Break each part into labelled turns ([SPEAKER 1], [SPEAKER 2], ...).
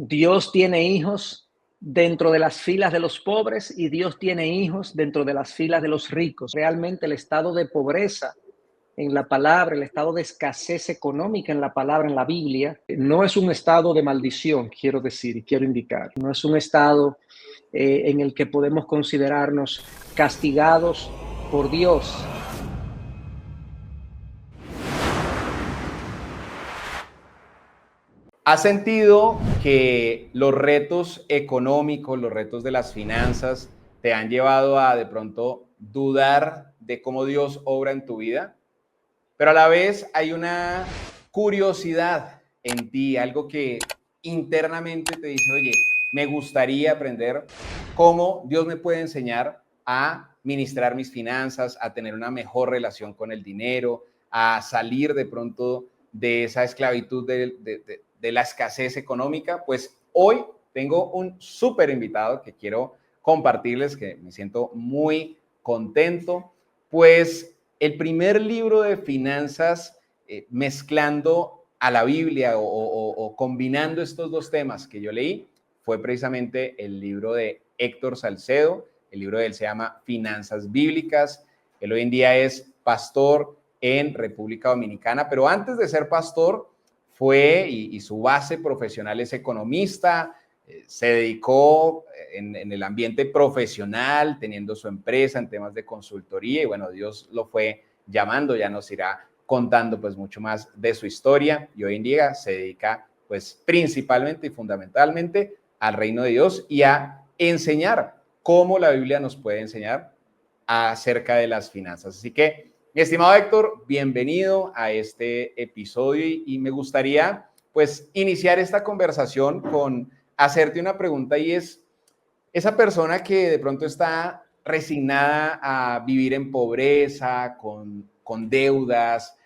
[SPEAKER 1] Dios tiene hijos dentro de las filas de los pobres y Dios tiene hijos dentro de las filas de los ricos. Realmente el estado de pobreza en la palabra, el estado de escasez económica en la palabra, en la Biblia, no es un estado de maldición, quiero decir y quiero indicar. No es un estado en el que podemos considerarnos castigados por Dios.
[SPEAKER 2] ¿Has sentido que los retos económicos, los retos de las finanzas, te han llevado a de pronto dudar de cómo Dios obra en tu vida? Pero a la vez hay una curiosidad en ti, algo que internamente te dice, oye, me gustaría aprender cómo Dios me puede enseñar a ministrar mis finanzas, a tener una mejor relación con el dinero, a salir de pronto de esa esclavitud de la escasez económica. Pues hoy tengo un súper invitado que quiero compartirles, que me siento muy contento, pues el primer libro de finanzas mezclando a la Biblia o combinando estos dos temas que yo leí fue precisamente el libro de Héctor Salcedo. El libro de él se llama Finanzas Bíblicas. Él hoy en día es pastor en República Dominicana, pero antes de ser pastor fue y su base profesional es economista. Se dedicó en el ambiente profesional, teniendo su empresa en temas de consultoría y bueno, Dios lo fue llamando, ya nos irá contando pues mucho más de su historia y hoy en día se dedica pues principalmente y fundamentalmente al reino de Dios y a enseñar cómo la Biblia nos puede enseñar acerca de las finanzas. Así que, mi estimado Héctor, bienvenido a este episodio y me gustaría pues iniciar esta conversación con hacerte una pregunta y es, esa persona que de pronto está resignada a vivir en pobreza, con deudas,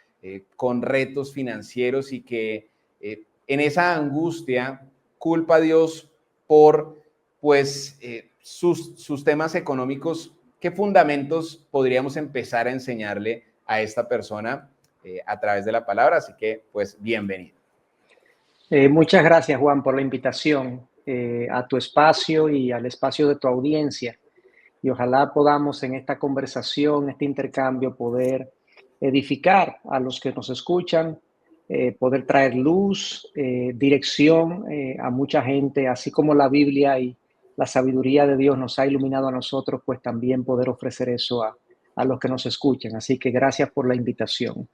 [SPEAKER 2] con retos financieros y que en esa angustia culpa a Dios por pues sus temas económicos, ¿qué fundamentos podríamos empezar a enseñarle a esta persona a través de la palabra? Así que pues bienvenido.
[SPEAKER 1] Muchas gracias, Juan, por la invitación a tu espacio y al espacio de tu audiencia. Y ojalá podamos en esta conversación, este intercambio, poder edificar a los que nos escuchan, poder traer luz, dirección a mucha gente, así como la Biblia y la sabiduría de Dios nos ha iluminado a nosotros, pues también poder ofrecer eso a los que nos escuchan. Así que gracias por la invitación.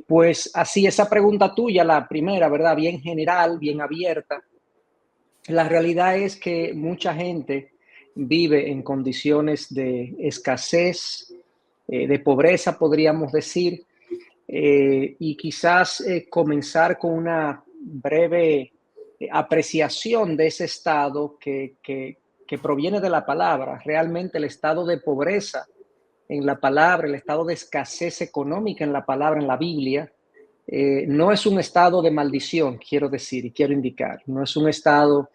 [SPEAKER 1] Pues así, esa pregunta tuya, la primera, ¿verdad? Bien general, bien abierta. La realidad es que mucha gente vive en condiciones de escasez, de pobreza, podríamos decir, y quizás comenzar con una breve apreciación de ese estado que proviene de la palabra. Realmente el estado de pobreza en la palabra, el estado de escasez económica en la palabra, en la Biblia, no es un estado de maldición, quiero decir y quiero indicar. No es un estado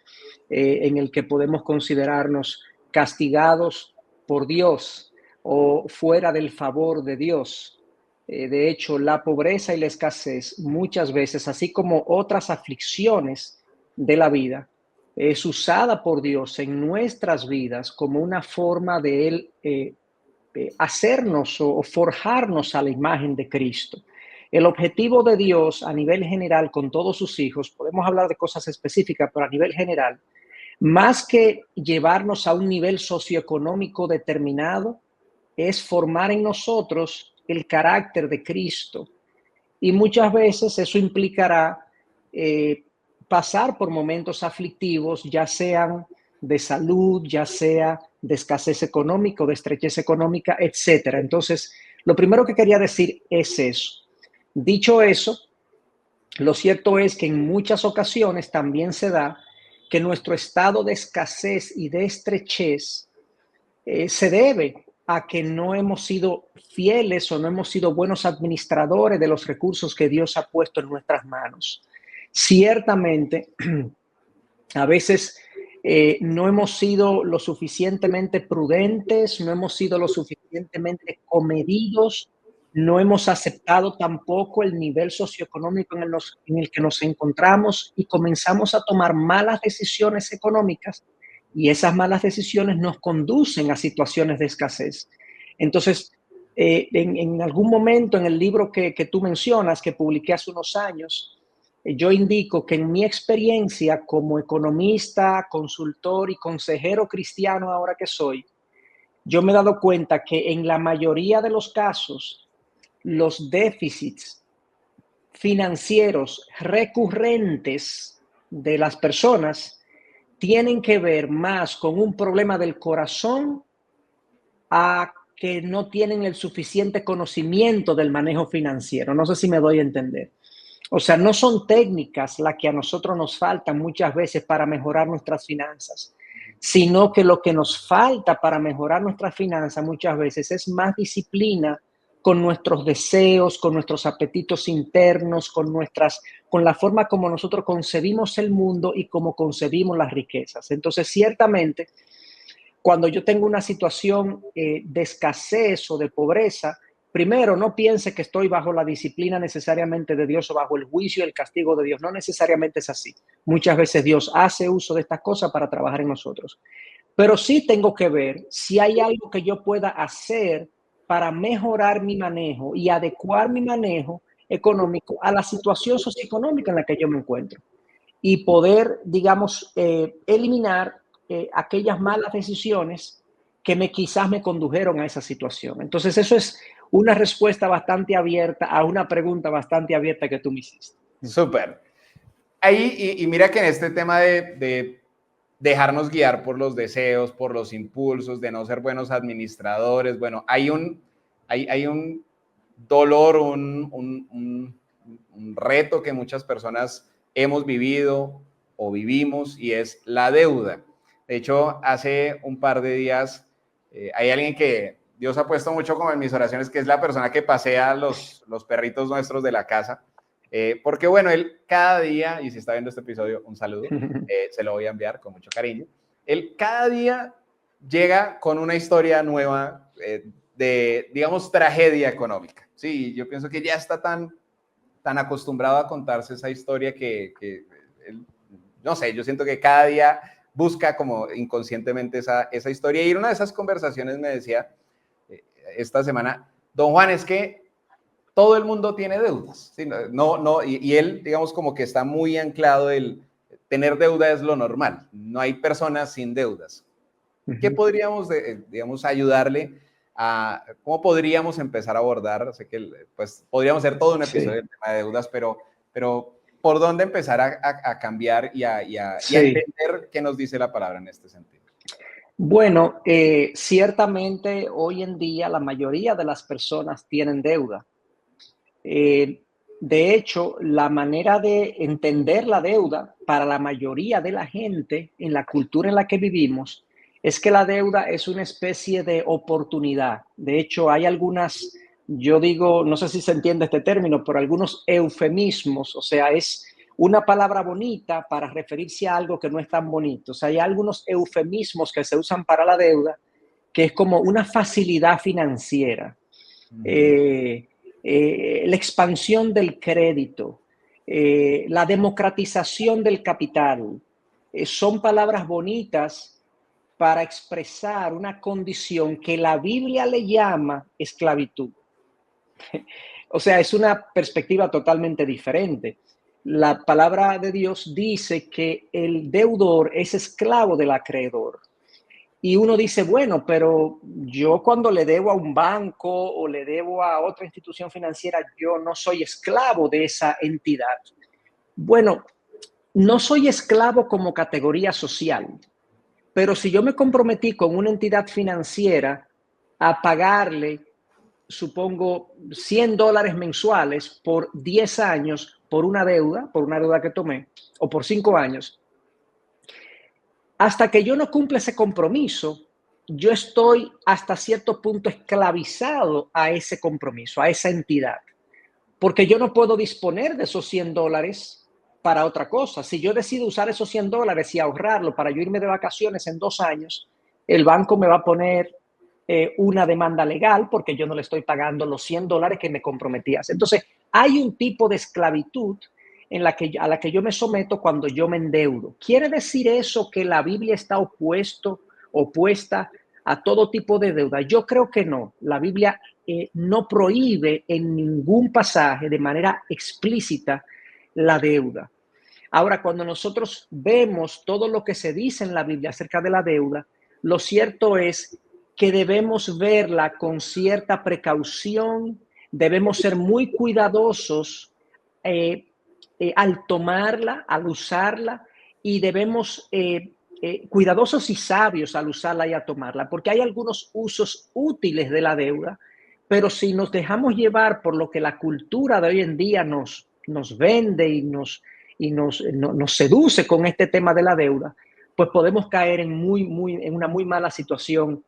[SPEAKER 1] en el que podemos considerarnos castigados por Dios o fuera del favor de Dios. De hecho, la pobreza y la escasez muchas veces, así como otras aflicciones de la vida, es usada por Dios en nuestras vidas como una forma de Él hacernos o forjarnos a la imagen de Cristo. El objetivo de Dios a nivel general con todos sus hijos, podemos hablar de cosas específicas, pero a nivel general, más que llevarnos a un nivel socioeconómico determinado, es formar en nosotros el carácter de Cristo. Y muchas veces eso implicará pasar por momentos aflictivos, ya sean de salud, ya sea de escasez económica o de estrechez económica, etcétera. Entonces, lo primero que quería decir es eso. Dicho eso, lo cierto es que en muchas ocasiones también se da que nuestro estado de escasez y de estrechez se debe a que no hemos sido fieles o no hemos sido buenos administradores de los recursos que Dios ha puesto en nuestras manos. Ciertamente, a veces no hemos sido lo suficientemente prudentes, no hemos sido lo suficientemente comedidos no hemos aceptado tampoco el nivel socioeconómico en el que nos encontramos y comenzamos a tomar malas decisiones económicas y esas malas decisiones nos conducen a situaciones de escasez. Entonces, en algún momento en el libro que tú mencionas, que publiqué hace unos años, yo indico que en mi experiencia como economista, consultor y consejero cristiano ahora que soy, yo me he dado cuenta que en la mayoría de los casos, los déficits financieros recurrentes de las personas tienen que ver más con un problema del corazón a que no tienen el suficiente conocimiento del manejo financiero. No sé si me doy a entender. O sea, no son técnicas las que a nosotros nos faltan muchas veces para mejorar nuestras finanzas, sino que lo que nos falta para mejorar nuestras finanzas muchas veces es más disciplina con nuestros deseos, con nuestros apetitos internos, con la forma como nosotros concebimos el mundo y cómo concebimos las riquezas. Entonces, ciertamente, cuando yo tengo una situación de escasez o de pobreza, primero, no piense que estoy bajo la disciplina necesariamente de Dios o bajo el juicio y el castigo de Dios. No necesariamente es así. Muchas veces Dios hace uso de estas cosas para trabajar en nosotros. Pero sí tengo que ver si hay algo que yo pueda hacer para mejorar mi manejo y adecuar mi manejo económico a la situación socioeconómica en la que yo me encuentro y poder, digamos, eliminar aquellas malas decisiones que quizás me condujeron a esa situación. Entonces, eso es una respuesta bastante abierta a una pregunta bastante abierta que tú me hiciste.
[SPEAKER 2] Súper. Ahí, y mira que en este tema de dejarnos guiar por los deseos, por los impulsos, de no ser buenos administradores, bueno, hay un dolor, un reto que muchas personas hemos vivido o vivimos y es la deuda. De hecho, hace un par de días hay alguien que Dios ha puesto mucho como en mis oraciones, que es la persona que pasea los perritos nuestros de la casa. Porque bueno, él cada día, y si está viendo este episodio, un saludo, se lo voy a enviar con mucho cariño. Él cada día llega con una historia nueva de, digamos, tragedia económica. Sí, yo pienso que ya está tan acostumbrado a contarse esa historia que él, no sé, yo siento que cada día busca como inconscientemente esa historia. Y en una de esas conversaciones me decía esta semana, don Juan, es que todo el mundo tiene deudas. ¿Sí? Y él, digamos, como que está muy anclado el tener deuda es lo normal. No hay personas sin deudas. ¿Qué podríamos, digamos, ayudarle a, cómo podríamos empezar a abordar? Sé que pues podríamos hacer todo un episodio del tema de deudas, pero ¿por dónde empezar a cambiar y a entender qué nos dice la palabra en este sentido?
[SPEAKER 1] Bueno, ciertamente hoy en día la mayoría de las personas tienen deuda. De hecho, la manera de entender la deuda para la mayoría de la gente en la cultura en la que vivimos es que la deuda es una especie de oportunidad. De hecho, hay algunas, yo digo, no sé si se entiende este término, pero algunos eufemismos, o sea, es una palabra bonita para referirse a algo que no es tan bonito. O sea, hay algunos eufemismos que se usan para la deuda que es como una facilidad financiera. La expansión del crédito, la democratización del capital, son palabras bonitas para expresar una condición que la Biblia le llama esclavitud. O sea, es una perspectiva totalmente diferente. La palabra de Dios dice que el deudor es esclavo del acreedor. Y uno dice, bueno, pero yo cuando le debo a un banco o le debo a otra institución financiera, yo no soy esclavo de esa entidad. Bueno, no soy esclavo como categoría social, pero si yo me comprometí con una entidad financiera a pagarle, supongo, $100 mensuales por 10 años por una deuda que tomé, o por 5 años, hasta que yo no cumpla ese compromiso, yo estoy hasta cierto punto esclavizado a ese compromiso, a esa entidad, porque yo no puedo disponer de esos $100 para otra cosa. Si yo decido usar esos $100 y ahorrarlo para yo irme de vacaciones en 2 años, el banco me va a poner una demanda legal porque yo no le estoy pagando los $100 que me comprometías. Entonces, hay un tipo de esclavitud a la que yo me someto cuando yo me endeudo. ¿Quiere decir eso que la Biblia está opuesta a todo tipo de deuda? Yo creo que no. La Biblia no prohíbe en ningún pasaje de manera explícita la deuda. Ahora, cuando nosotros vemos todo lo que se dice en la Biblia acerca de la deuda, lo cierto es que debemos verla con cierta precaución, debemos ser muy cuidadosos al tomarla, al usarla, y debemos cuidadosos y sabios al usarla y a tomarla, porque hay algunos usos útiles de la deuda, pero si nos dejamos llevar por lo que la cultura de hoy en día nos vende y nos seduce con este tema de la deuda, pues podemos caer en una muy mala situación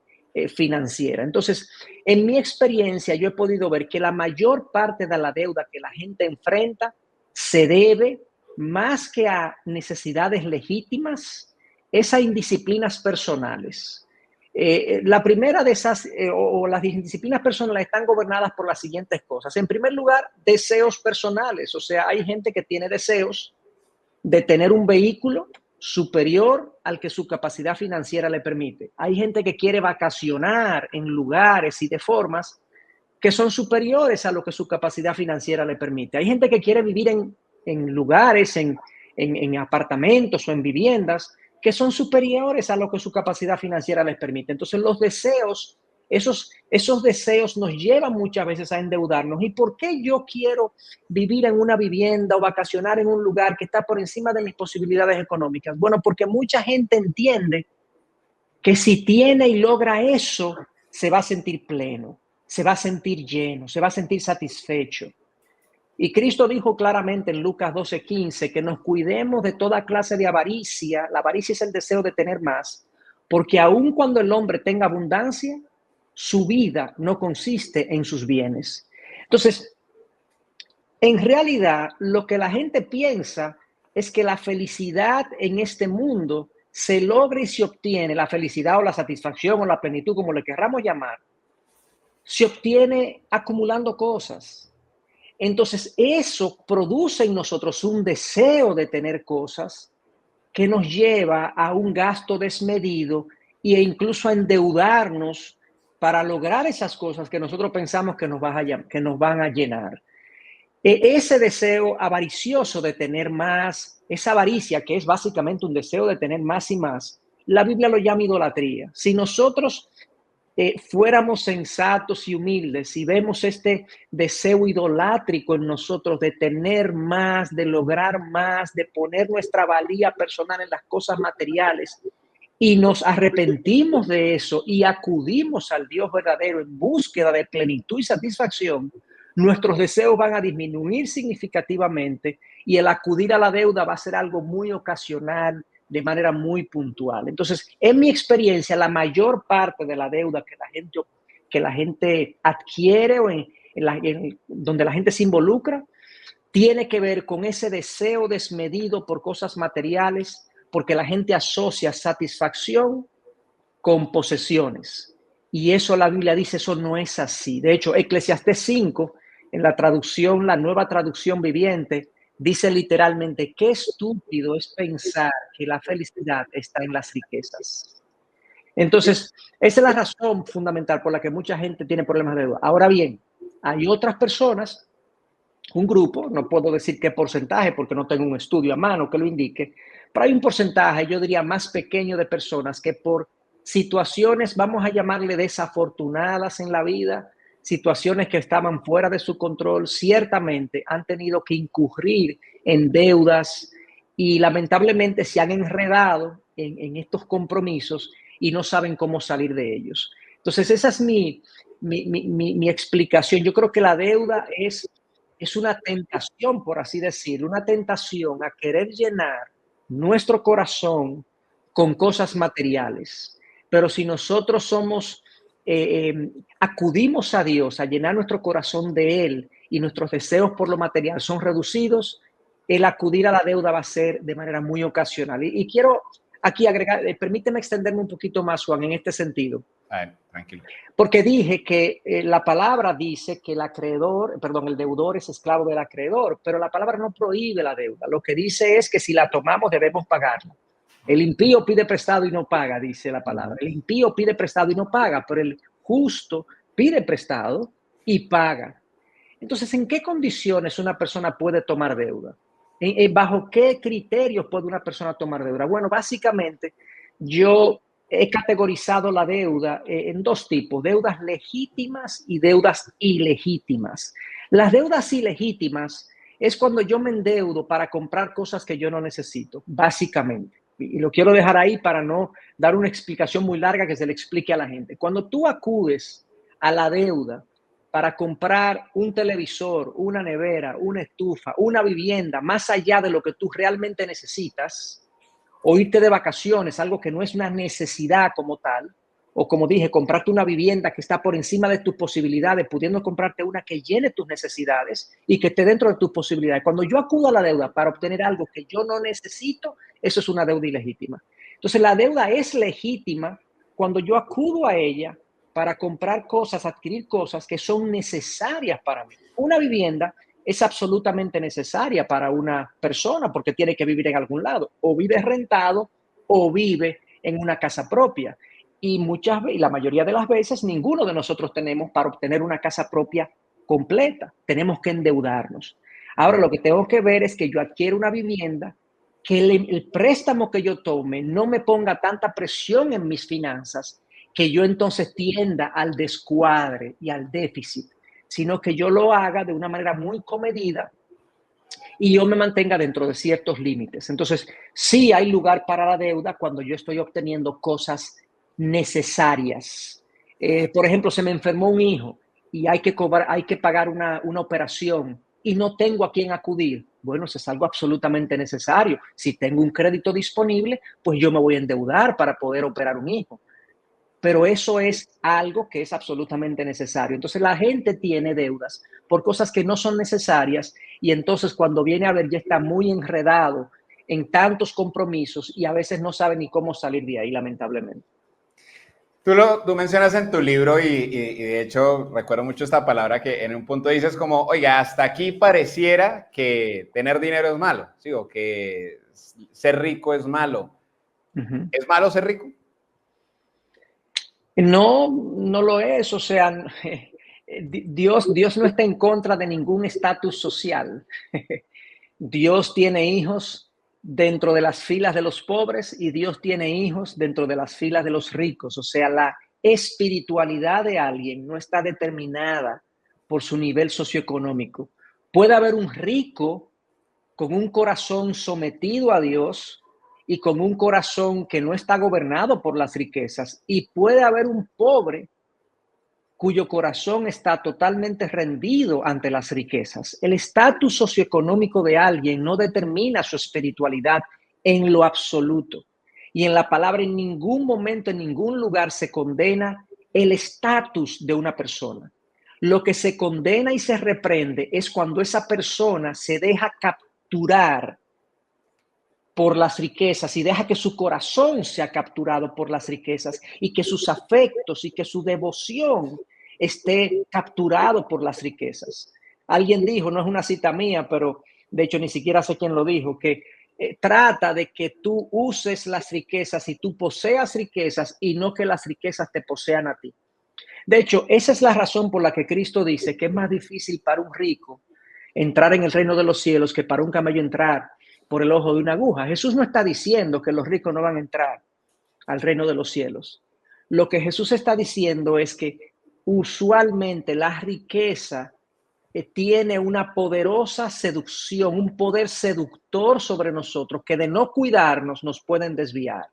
[SPEAKER 1] financiera. Entonces, en mi experiencia, yo he podido ver que la mayor parte de la deuda que la gente enfrenta se debe más que a necesidades legítimas, es a indisciplinas personales. La primera de esas, o las disciplinas personales están gobernadas por las siguientes cosas. En primer lugar, deseos personales. O sea, hay gente que tiene deseos de tener un vehículo superior al que su capacidad financiera le permite. Hay gente que quiere vacacionar en lugares y de formas que son superiores a lo que su capacidad financiera le permite. Hay gente que quiere vivir en lugares, en apartamentos o en viviendas que son superiores a lo que su capacidad financiera les permite. Entonces, los deseos, esos deseos nos llevan muchas veces a endeudarnos. ¿Y por qué yo quiero vivir en una vivienda o vacacionar en un lugar que está por encima de mis posibilidades económicas? Bueno, porque mucha gente entiende que si tiene y logra eso, se va a sentir pleno, se va a sentir lleno, se va a sentir satisfecho. Y Cristo dijo claramente en Lucas 12:15 que nos cuidemos de toda clase de avaricia. La avaricia es el deseo de tener más, porque aun cuando el hombre tenga abundancia, su vida no consiste en sus bienes. Entonces, en realidad, lo que la gente piensa es que la felicidad en este mundo se logra y se obtiene, la felicidad o la satisfacción o la plenitud, como le querramos llamar, se obtiene acumulando cosas. Entonces, eso produce en nosotros un deseo de tener cosas que nos lleva a un gasto desmedido e incluso a endeudarnos para lograr esas cosas que nosotros pensamos que nos van a llenar. Ese deseo avaricioso de tener más, esa avaricia que es básicamente un deseo de tener más y más, la Biblia lo llama idolatría. Si nosotros fuéramos sensatos y humildes y vemos este deseo idolátrico en nosotros de tener más, de lograr más, de poner nuestra valía personal en las cosas materiales y nos arrepentimos de eso y acudimos al Dios verdadero en búsqueda de plenitud y satisfacción, nuestros deseos van a disminuir significativamente y el acudir a la deuda va a ser algo muy ocasional, de manera muy puntual. Entonces, en mi experiencia, la mayor parte de la deuda que la gente adquiere o donde la gente se involucra, tiene que ver con ese deseo desmedido por cosas materiales, porque la gente asocia satisfacción con posesiones. Y eso la Biblia dice, eso no es así. De hecho, Eclesiastés 5, en la traducción, la nueva traducción viviente, dice literalmente, qué estúpido es pensar que la felicidad está en las riquezas. Entonces, esa es la razón fundamental por la que mucha gente tiene problemas de deuda. Ahora bien, hay otras personas, un grupo, no puedo decir qué porcentaje porque no tengo un estudio a mano que lo indique, pero hay un porcentaje, yo diría, más pequeño de personas que por situaciones, vamos a llamarle desafortunadas en la vida, situaciones que estaban fuera de su control, ciertamente han tenido que incurrir en deudas y lamentablemente se han enredado en estos compromisos y no saben cómo salir de ellos. Entonces, esa es mi explicación. Yo creo que la deuda es una tentación, por así decirlo, una tentación a querer llenar nuestro corazón con cosas materiales. Pero si nosotros acudimos a Dios a llenar nuestro corazón de Él y nuestros deseos por lo material son reducidos, el acudir a la deuda va a ser de manera muy ocasional. Y quiero aquí agregar, permíteme extenderme un poquito más, Juan, en este sentido.
[SPEAKER 2] Tranquilo.
[SPEAKER 1] Porque dije que la palabra dice que el acreedor, perdón, el deudor es esclavo del acreedor, pero la palabra no prohíbe la deuda. Lo que dice es que si la tomamos debemos pagarla. El impío pide prestado y no paga, dice la palabra. El impío pide prestado y no paga, pero el justo pide prestado y paga. Entonces, ¿en qué condiciones una persona puede tomar deuda? ¿Bajo qué criterios puede una persona tomar deuda? Bueno, básicamente yo he categorizado la deuda en dos tipos: deudas legítimas y deudas ilegítimas. Las deudas ilegítimas es cuando yo me endeudo para comprar cosas que yo no necesito, básicamente. Y lo quiero dejar ahí para no dar una explicación muy larga que se le explique a la gente. Cuando tú acudes a la deuda para comprar un televisor, una nevera, una estufa, una vivienda, más allá de lo que tú realmente necesitas, o irte de vacaciones, algo que no es una necesidad como tal, o como dije, comprarte una vivienda que está por encima de tus posibilidades, pudiendo comprarte una que llene tus necesidades y que esté dentro de tus posibilidades. Cuando yo acudo a la deuda para obtener algo que yo no necesito, eso es una deuda ilegítima. Entonces, la deuda es legítima cuando yo acudo a ella para comprar cosas, adquirir cosas que son necesarias para mí. Una vivienda es absolutamente necesaria para una persona porque tiene que vivir en algún lado. O vive rentado o vive en una casa propia. Y la mayoría de las veces ninguno de nosotros tenemos para obtener una casa propia completa. Tenemos que endeudarnos. Ahora lo que tengo que ver es que yo adquiero una vivienda, que el préstamo que yo tome no me ponga tanta presión en mis finanzas, que yo entonces tienda al descuadre y al déficit, sino que yo lo haga de una manera muy comedida y yo me mantenga dentro de ciertos límites. Entonces, sí hay lugar para la deuda cuando yo estoy obteniendo cosas necesarias. Por ejemplo, se me enfermó un hijo y hay que pagar una operación y no tengo a quién acudir. Bueno, eso es algo absolutamente necesario. Si tengo un crédito disponible, pues yo me voy a endeudar para poder operar un hijo, pero eso es algo que es absolutamente necesario. Entonces la gente tiene deudas por cosas que no son necesarias y entonces cuando viene a ver ya está muy enredado en tantos compromisos y a veces no sabe ni cómo salir de ahí, lamentablemente.
[SPEAKER 2] Tú mencionas en tu libro y de hecho recuerdo mucho esta palabra que en un punto dices como, oiga, hasta aquí pareciera que tener dinero es malo, ¿sí? O que ser rico es malo.
[SPEAKER 1] Uh-huh.
[SPEAKER 2] ¿Es malo ser rico?
[SPEAKER 1] No, no lo es. O sea, Dios no está en contra de ningún estatus social. Dios tiene hijos dentro de las filas de los pobres y Dios tiene hijos dentro de las filas de los ricos. O sea, la espiritualidad de alguien no está determinada por su nivel socioeconómico. Puede haber un rico con un corazón sometido a Dios y con un corazón que no está gobernado por las riquezas. Y puede haber un pobre cuyo corazón está totalmente rendido ante las riquezas. El estatus socioeconómico de alguien no determina su espiritualidad en lo absoluto. Y en la palabra en ningún momento, en ningún lugar se condena el estatus de una persona. Lo que se condena y se reprende es cuando esa persona se deja capturar por las riquezas y deja que su corazón sea capturado por las riquezas y que sus afectos y que su devoción esté capturado por las riquezas. Alguien dijo, no es una cita mía, pero de hecho ni siquiera sé quién lo dijo, que trata de que tú uses las riquezas y tú poseas riquezas y no que las riquezas te posean a ti. De hecho, esa es la razón por la que Cristo dice que es más difícil para un rico entrar en el reino de los cielos que para un camello entrar por el ojo de una aguja. Jesús no está diciendo que los ricos no van a entrar al reino de los cielos. Lo que Jesús está diciendo es que usualmente la riqueza tiene una poderosa seducción, un poder seductor sobre nosotros que de no cuidarnos nos pueden desviar.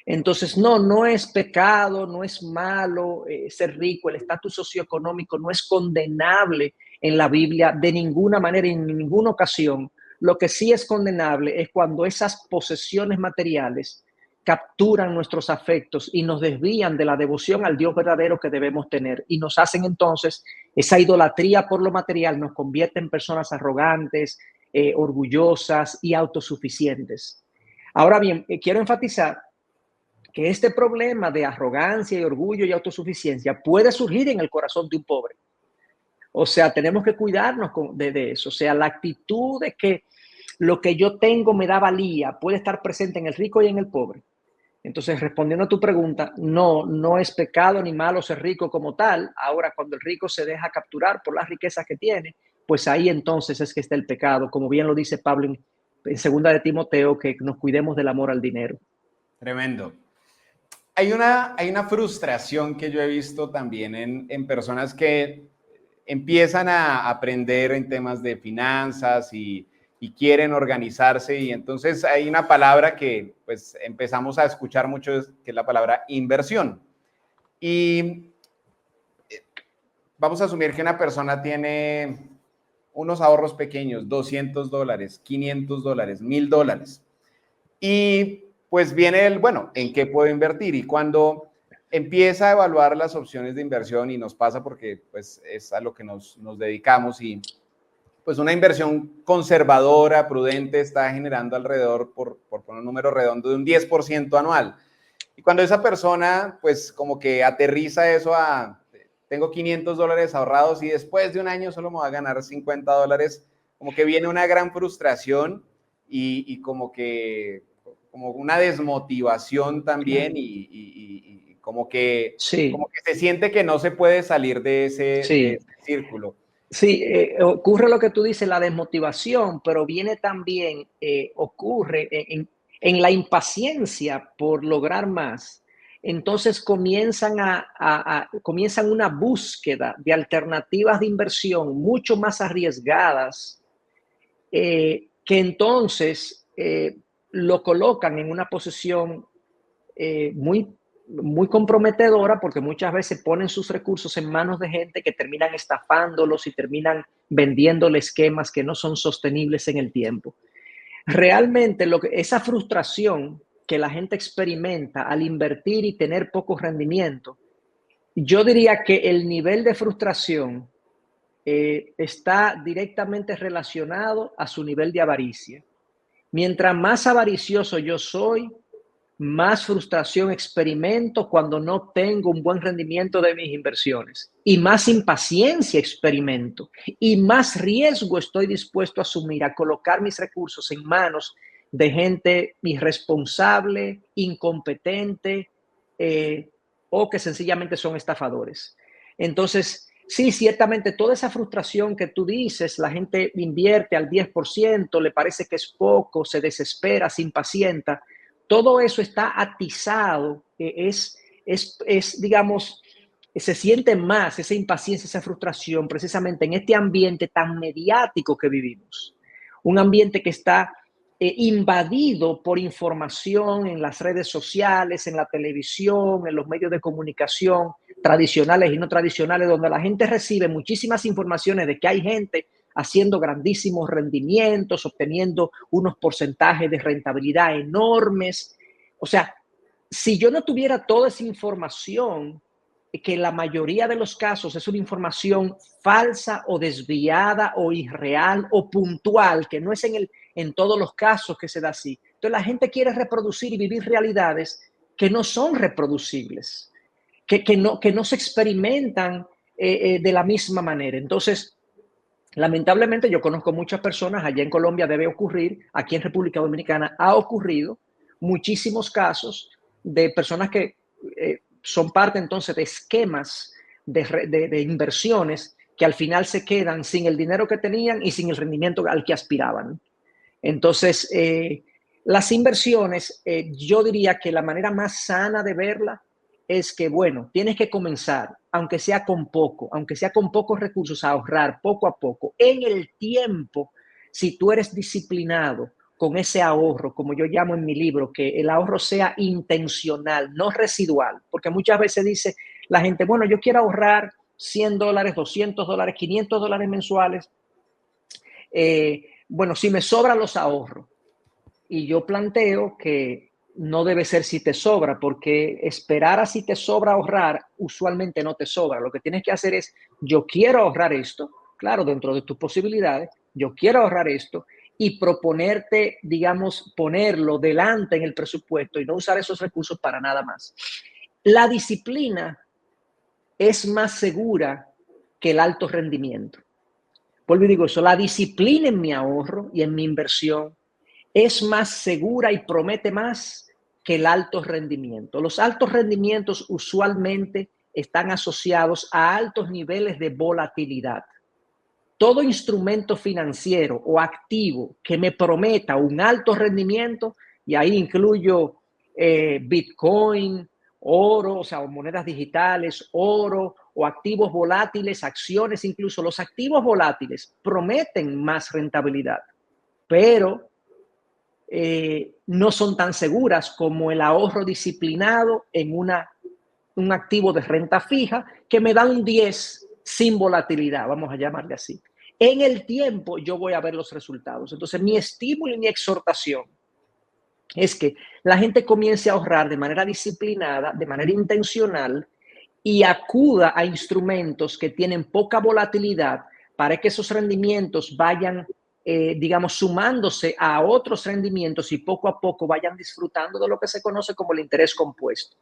[SPEAKER 1] Entonces, no es pecado, no es malo ser rico, el estatus socioeconómico no es condenable en la Biblia de ninguna manera, en ninguna ocasión. Lo que sí es condenable es cuando esas posesiones materiales capturan nuestros afectos y nos desvían de la devoción al Dios verdadero que debemos tener y nos hacen entonces esa idolatría por lo material, nos convierte en personas arrogantes, orgullosas y autosuficientes. Ahora bien, quiero enfatizar que este problema de arrogancia y orgullo y autosuficiencia puede surgir en el corazón de un pobre. O sea, tenemos que cuidarnos de eso. O sea, la actitud de que lo que yo tengo me da valía puede estar presente en el rico y en el pobre. Entonces, respondiendo a tu pregunta, no, no es pecado ni malo ser rico como tal. Ahora, cuando el rico se deja capturar por las riquezas que tiene, pues ahí entonces es que está el pecado, como bien lo dice Pablo en segunda de Timoteo, que nos cuidemos del amor al dinero.
[SPEAKER 2] Tremendo. Hay una frustración que yo he visto también en personas que empiezan a aprender en temas de finanzas y quieren organizarse, y entonces hay una palabra que pues empezamos a escuchar mucho, que es la palabra inversión. Y vamos a asumir que una persona tiene unos ahorros pequeños, $200, $500, $1000. Y pues viene el, bueno, ¿en qué puedo invertir? Y cuando empieza a evaluar las opciones de inversión, y nos pasa porque pues es a lo que nos dedicamos, y pues una inversión conservadora, prudente, está generando alrededor, por poner un número redondo, de un 10% anual. Y cuando esa persona pues como que aterriza eso a, tengo $500 ahorrados y después de un año solo me va a ganar $50, como que viene una gran frustración y como que como una desmotivación también, y
[SPEAKER 1] Sí,
[SPEAKER 2] como que se siente que no se puede salir de
[SPEAKER 1] sí.
[SPEAKER 2] ese círculo.
[SPEAKER 1] Sí, ocurre lo que tú dices, la desmotivación, pero viene también, ocurre en la impaciencia por lograr más. Entonces comienzan una búsqueda de alternativas de inversión mucho más arriesgadas, que entonces lo colocan en una posición muy, muy comprometedora, porque muchas veces ponen sus recursos en manos de gente que terminan estafándolos y terminan vendiéndole esquemas que no son sostenibles en el tiempo. Realmente esa frustración que la gente experimenta al invertir y tener poco rendimiento, yo diría que el nivel de frustración está directamente relacionado a su nivel de avaricia. Mientras más avaricioso yo soy, más frustración experimento cuando no tengo un buen rendimiento de mis inversiones, y más impaciencia experimento y más riesgo estoy dispuesto a asumir a colocar mis recursos en manos de gente irresponsable, incompetente, o que sencillamente son estafadores. Entonces, sí, ciertamente toda esa frustración que tú dices, la gente invierte al 10%, le parece que es poco, se desespera, se impacienta. Todo eso está atizado, digamos, se siente más esa impaciencia, esa frustración, precisamente en este ambiente tan mediático que vivimos. Un ambiente que está invadido por información en las redes sociales, en la televisión, en los medios de comunicación tradicionales y no tradicionales, donde la gente recibe muchísimas informaciones de que hay gente haciendo grandísimos rendimientos, obteniendo unos porcentajes de rentabilidad enormes. O sea, si yo no tuviera toda esa información, que en la mayoría de los casos es una información falsa o desviada o irreal o puntual, que no es en todos los casos que se da así. Entonces la gente quiere reproducir y vivir realidades que no son reproducibles, que no se experimentan de la misma manera. Entonces, lamentablemente yo conozco muchas personas, allá en Colombia debe ocurrir, aquí en República Dominicana ha ocurrido muchísimos casos de personas que son parte entonces de esquemas de inversiones que al final se quedan sin el dinero que tenían y sin el rendimiento al que aspiraban. Entonces, las inversiones, yo diría que la manera más sana de verla es que, bueno, tienes que comenzar, aunque sea con poco, aunque sea con pocos recursos, a ahorrar poco a poco. En el tiempo, si tú eres disciplinado con ese ahorro, como yo llamo en mi libro, que el ahorro sea intencional, no residual, porque muchas veces dice la gente, bueno, yo quiero ahorrar $100, $200, $500 mensuales. Bueno, si me sobran los ahorros. Y yo planteo que no debe ser si te sobra, porque esperar a si te sobra ahorrar usualmente no te sobra. Lo que tienes que hacer es, yo quiero ahorrar esto, claro, dentro de tus posibilidades, yo quiero ahorrar esto, y proponerte, digamos, ponerlo delante en el presupuesto y no usar esos recursos para nada más. La disciplina es más segura que el alto rendimiento. Vuelvo y digo eso, la disciplina en mi ahorro y en mi inversión es más segura y promete más que el alto rendimiento. Los altos rendimientos usualmente están asociados a altos niveles de volatilidad. Todo instrumento financiero o activo que me prometa un alto rendimiento, y ahí incluyo Bitcoin, oro, o sea, monedas digitales, oro o activos volátiles, acciones, incluso los activos volátiles prometen más rentabilidad, pero no son tan seguras como el ahorro disciplinado en un activo de renta fija que me da un 10 sin volatilidad, vamos a llamarle así. En el tiempo yo voy a ver los resultados. Entonces mi estímulo y mi exhortación es que la gente comience a ahorrar de manera disciplinada, de manera intencional y acuda a instrumentos que tienen poca volatilidad para que esos rendimientos vayan, digamos, sumándose a otros rendimientos y poco a poco vayan disfrutando de lo que se conoce como el interés compuesto.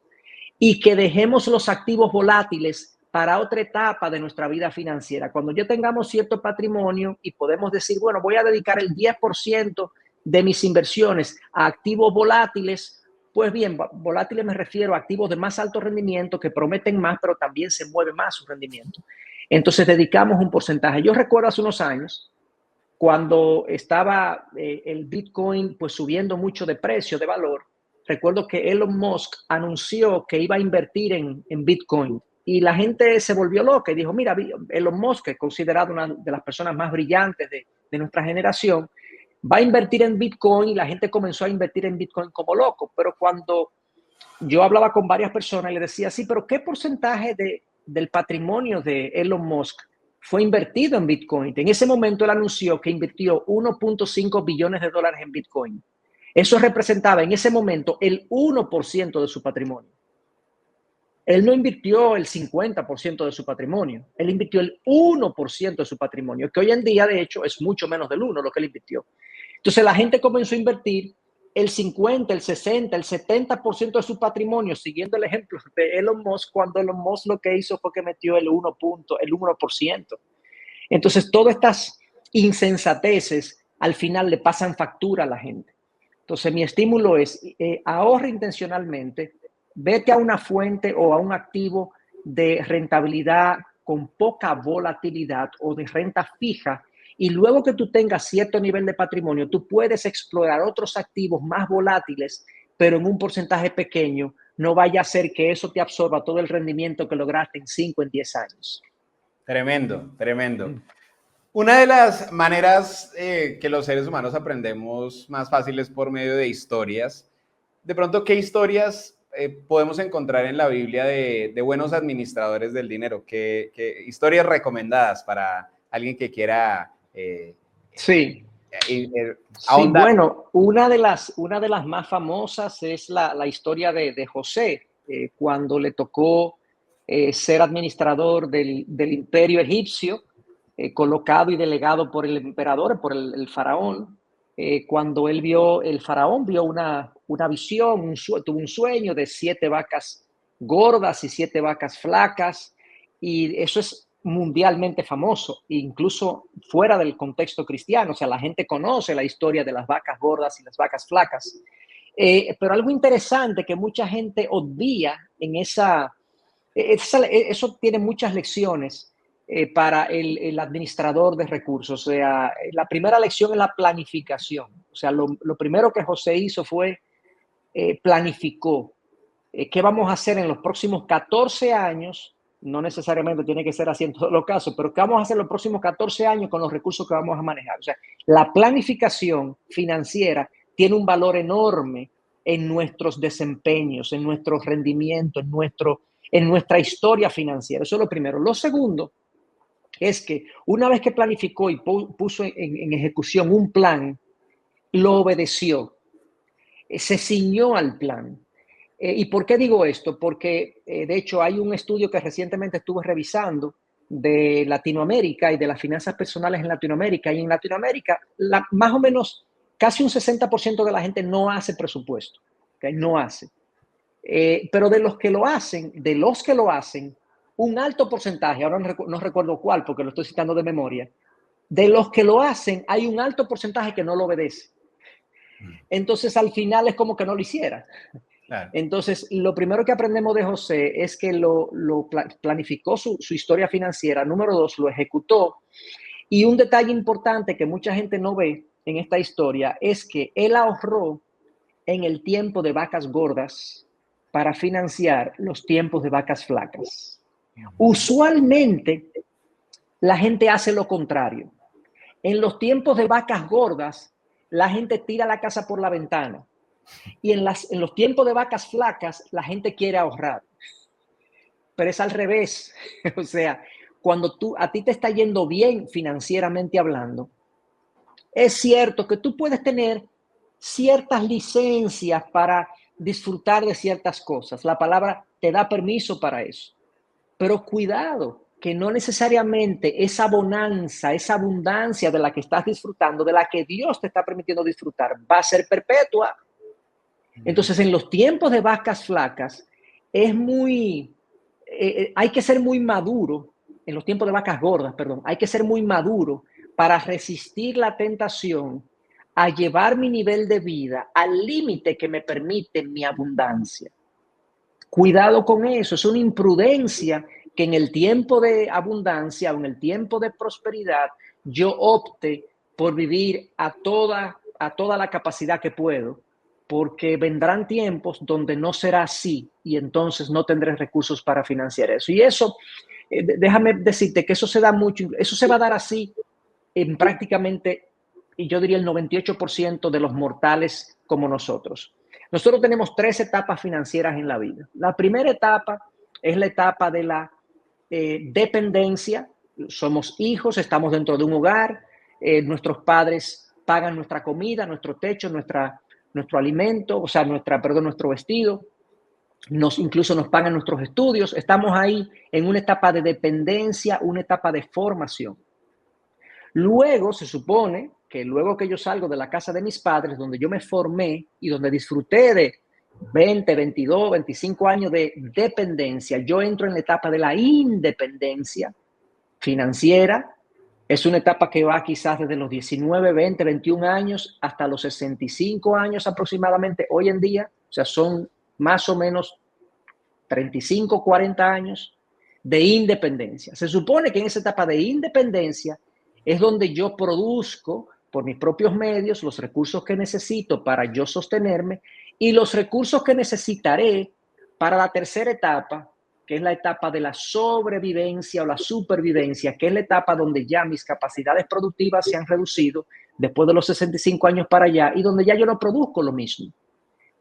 [SPEAKER 1] Y que dejemos los activos volátiles para otra etapa de nuestra vida financiera. Cuando ya tengamos cierto patrimonio y podemos decir, bueno, voy a dedicar el 10% de mis inversiones a activos volátiles, pues bien, volátiles me refiero a activos de más alto rendimiento que prometen más, pero también se mueve más su rendimiento. Entonces dedicamos un porcentaje. Yo recuerdo hace unos años, cuando estaba el Bitcoin pues subiendo mucho de precio, de valor, recuerdo que Elon Musk anunció que iba a invertir en Bitcoin y la gente se volvió loca y dijo, mira, Elon Musk, que es considerado una de las personas más brillantes de nuestra generación, va a invertir en Bitcoin y la gente comenzó a invertir en Bitcoin como loco. Pero cuando yo hablaba con varias personas y le decía, sí, pero ¿qué porcentaje del patrimonio de Elon Musk fue invertido en Bitcoin? En ese momento él anunció que invirtió 1.5 billones de dólares en Bitcoin. Eso representaba en ese momento el 1% de su patrimonio. Él no invirtió el 50% de su patrimonio, él invirtió el 1% de su patrimonio, que hoy en día, de hecho, es mucho menos del 1% lo que él invirtió. Entonces la gente comenzó a invertir el 50, el 60, el 70% de su patrimonio, siguiendo el ejemplo de Elon Musk, cuando Elon Musk lo que hizo fue que metió el 1%. Entonces, todas estas insensateces al final le pasan factura a la gente. Entonces, mi estímulo es ahorre intencionalmente, vete a una fuente o a un activo de rentabilidad con poca volatilidad o de renta fija, y luego que tú tengas cierto nivel de patrimonio, tú puedes explorar otros activos más volátiles, pero en un porcentaje pequeño. No vaya a ser que eso te absorba todo el rendimiento que lograste en 5, en 10 años.
[SPEAKER 2] Tremendo, tremendo. Una de las maneras que los seres humanos aprendemos más fácil es por medio de historias. De pronto, ¿qué historias podemos encontrar en la Biblia de buenos administradores del dinero? ¿Qué historias recomendadas para alguien que quiera
[SPEAKER 1] Sí. Sí,
[SPEAKER 2] ahondar?
[SPEAKER 1] bueno, una de las más famosas es la historia de José, cuando le tocó ser administrador del imperio egipcio, colocado y delegado por el emperador, por el faraón. Cuando el faraón vio una visión, tuvo un sueño de 7 vacas gordas y 7 vacas flacas, y eso es mundialmente famoso, incluso fuera del contexto cristiano. O sea, la gente conoce la historia de las vacas gordas y las vacas flacas. Pero algo interesante que mucha gente obvia en eso tiene muchas lecciones para el administrador de recursos. O sea, la primera lección es la planificación. O sea, lo primero que José hizo fue planificó qué vamos a hacer en los próximos 14 años. No necesariamente tiene que ser así en todos los casos, pero qué vamos a hacer en los próximos 14 años con los recursos que vamos a manejar. O sea, la planificación financiera tiene un valor enorme en nuestros desempeños, en nuestro rendimiento, en nuestra historia financiera. Eso es lo primero. Lo segundo es que una vez que planificó y puso en ejecución un plan, lo obedeció, se ciñó al plan. ¿Y por qué digo esto? Porque, de hecho, hay un estudio que recientemente estuve revisando de Latinoamérica y de las finanzas personales en Latinoamérica. Y en Latinoamérica, más o menos casi un 60% de la gente no hace presupuesto, ¿okay? No hace. Pero de los que lo hacen, un alto porcentaje, ahora no recuerdo cuál porque lo estoy citando de memoria, de los que lo hacen, hay un alto porcentaje que no lo obedece. Entonces, al final es como que no lo hiciera.
[SPEAKER 2] Claro.
[SPEAKER 1] Entonces, lo primero que aprendemos de José es que lo planificó su historia financiera. Número 2, lo ejecutó. Y un detalle importante que mucha gente no ve en esta historia es que él ahorró en el tiempo de vacas gordas para financiar los tiempos de vacas flacas. Usualmente, la gente hace lo contrario. En los tiempos de vacas gordas, la gente tira la casa por la ventana. Y en los tiempos de vacas flacas, la gente quiere ahorrar. Pero es al revés. O sea, cuando a ti te está yendo bien financieramente hablando, es cierto que tú puedes tener ciertas licencias para disfrutar de ciertas cosas. La palabra te da permiso para eso. Pero cuidado, que no necesariamente esa bonanza, esa abundancia de la que estás disfrutando, de la que Dios te está permitiendo disfrutar, va a ser perpetua. Entonces, en los tiempos de vacas flacas, hay que ser muy maduro, en los tiempos de vacas gordas, perdón, hay que ser muy maduro para resistir la tentación a llevar mi nivel de vida al límite que me permite mi abundancia. Cuidado con eso, es una imprudencia que en el tiempo de abundancia o en el tiempo de prosperidad yo opte por vivir a toda la capacidad que puedo, porque vendrán tiempos donde no será así y entonces no tendré recursos para financiar eso. Y eso, déjame decirte que eso se da mucho, eso se va a dar así en prácticamente, y yo diría el 98% de los mortales como nosotros. Nosotros tenemos 3 etapas financieras en la vida. La primera etapa es la etapa de la dependencia. Somos hijos, estamos dentro de un hogar, nuestros padres pagan nuestra comida, nuestro techo, nuestro alimento, o sea, nuestro vestido, incluso nos pagan nuestros estudios. Estamos ahí en una etapa de dependencia, una etapa de formación. Luego se supone que luego que yo salgo de la casa de mis padres, donde yo me formé y donde disfruté de 20, 22, 25 años de dependencia, yo entro en la etapa de la independencia financiera. Es una etapa que va quizás desde los 19, 20, 21 años hasta los 65 años aproximadamente hoy en día. O sea, son más o menos 35, 40 años de independencia. Se supone que en esa etapa de independencia es donde yo produzco por mis propios medios los recursos que necesito para yo sostenerme y los recursos que necesitaré para la tercera etapa, que es la etapa de la sobrevivencia o la supervivencia, que es la etapa donde ya mis capacidades productivas se han reducido después de los 65 años para allá y donde ya yo no produzco lo mismo.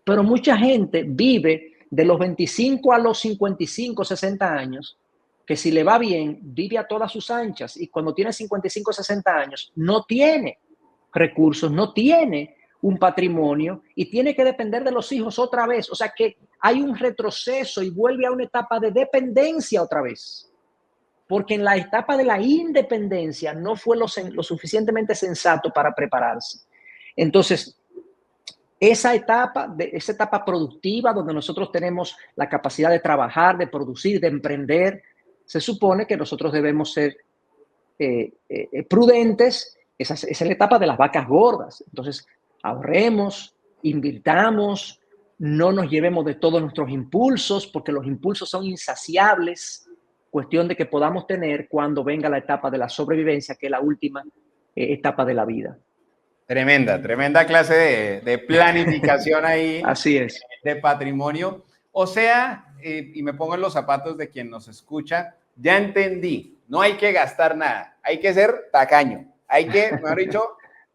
[SPEAKER 1] Pero mucha gente vive de los 25 a los 55, 60 años, que si le va bien, vive a todas sus anchas y cuando tiene 55, 60 años, no tiene recursos, no tiene un patrimonio y tiene que depender de los hijos otra vez. O sea que hay un retroceso y vuelve a una etapa de dependencia otra vez. Porque en la etapa de la independencia no fue lo suficientemente sensato para prepararse. Entonces, esa etapa productiva donde nosotros tenemos la capacidad de trabajar, de producir, de emprender, se supone que nosotros debemos ser prudentes. Esa es la etapa de las vacas gordas. Entonces, ahorremos, invirtamos, no nos llevemos de todos nuestros impulsos, porque los impulsos son insaciables. Cuestión de que podamos tener cuando venga la etapa de la sobrevivencia, que es la última etapa de la vida.
[SPEAKER 2] Tremenda clase de planificación ahí.
[SPEAKER 1] Así es.
[SPEAKER 2] De patrimonio. O sea, y me pongo en los zapatos de quien nos escucha, ya entendí, no hay que gastar nada, hay que ser tacaño, hay que, mejor dicho,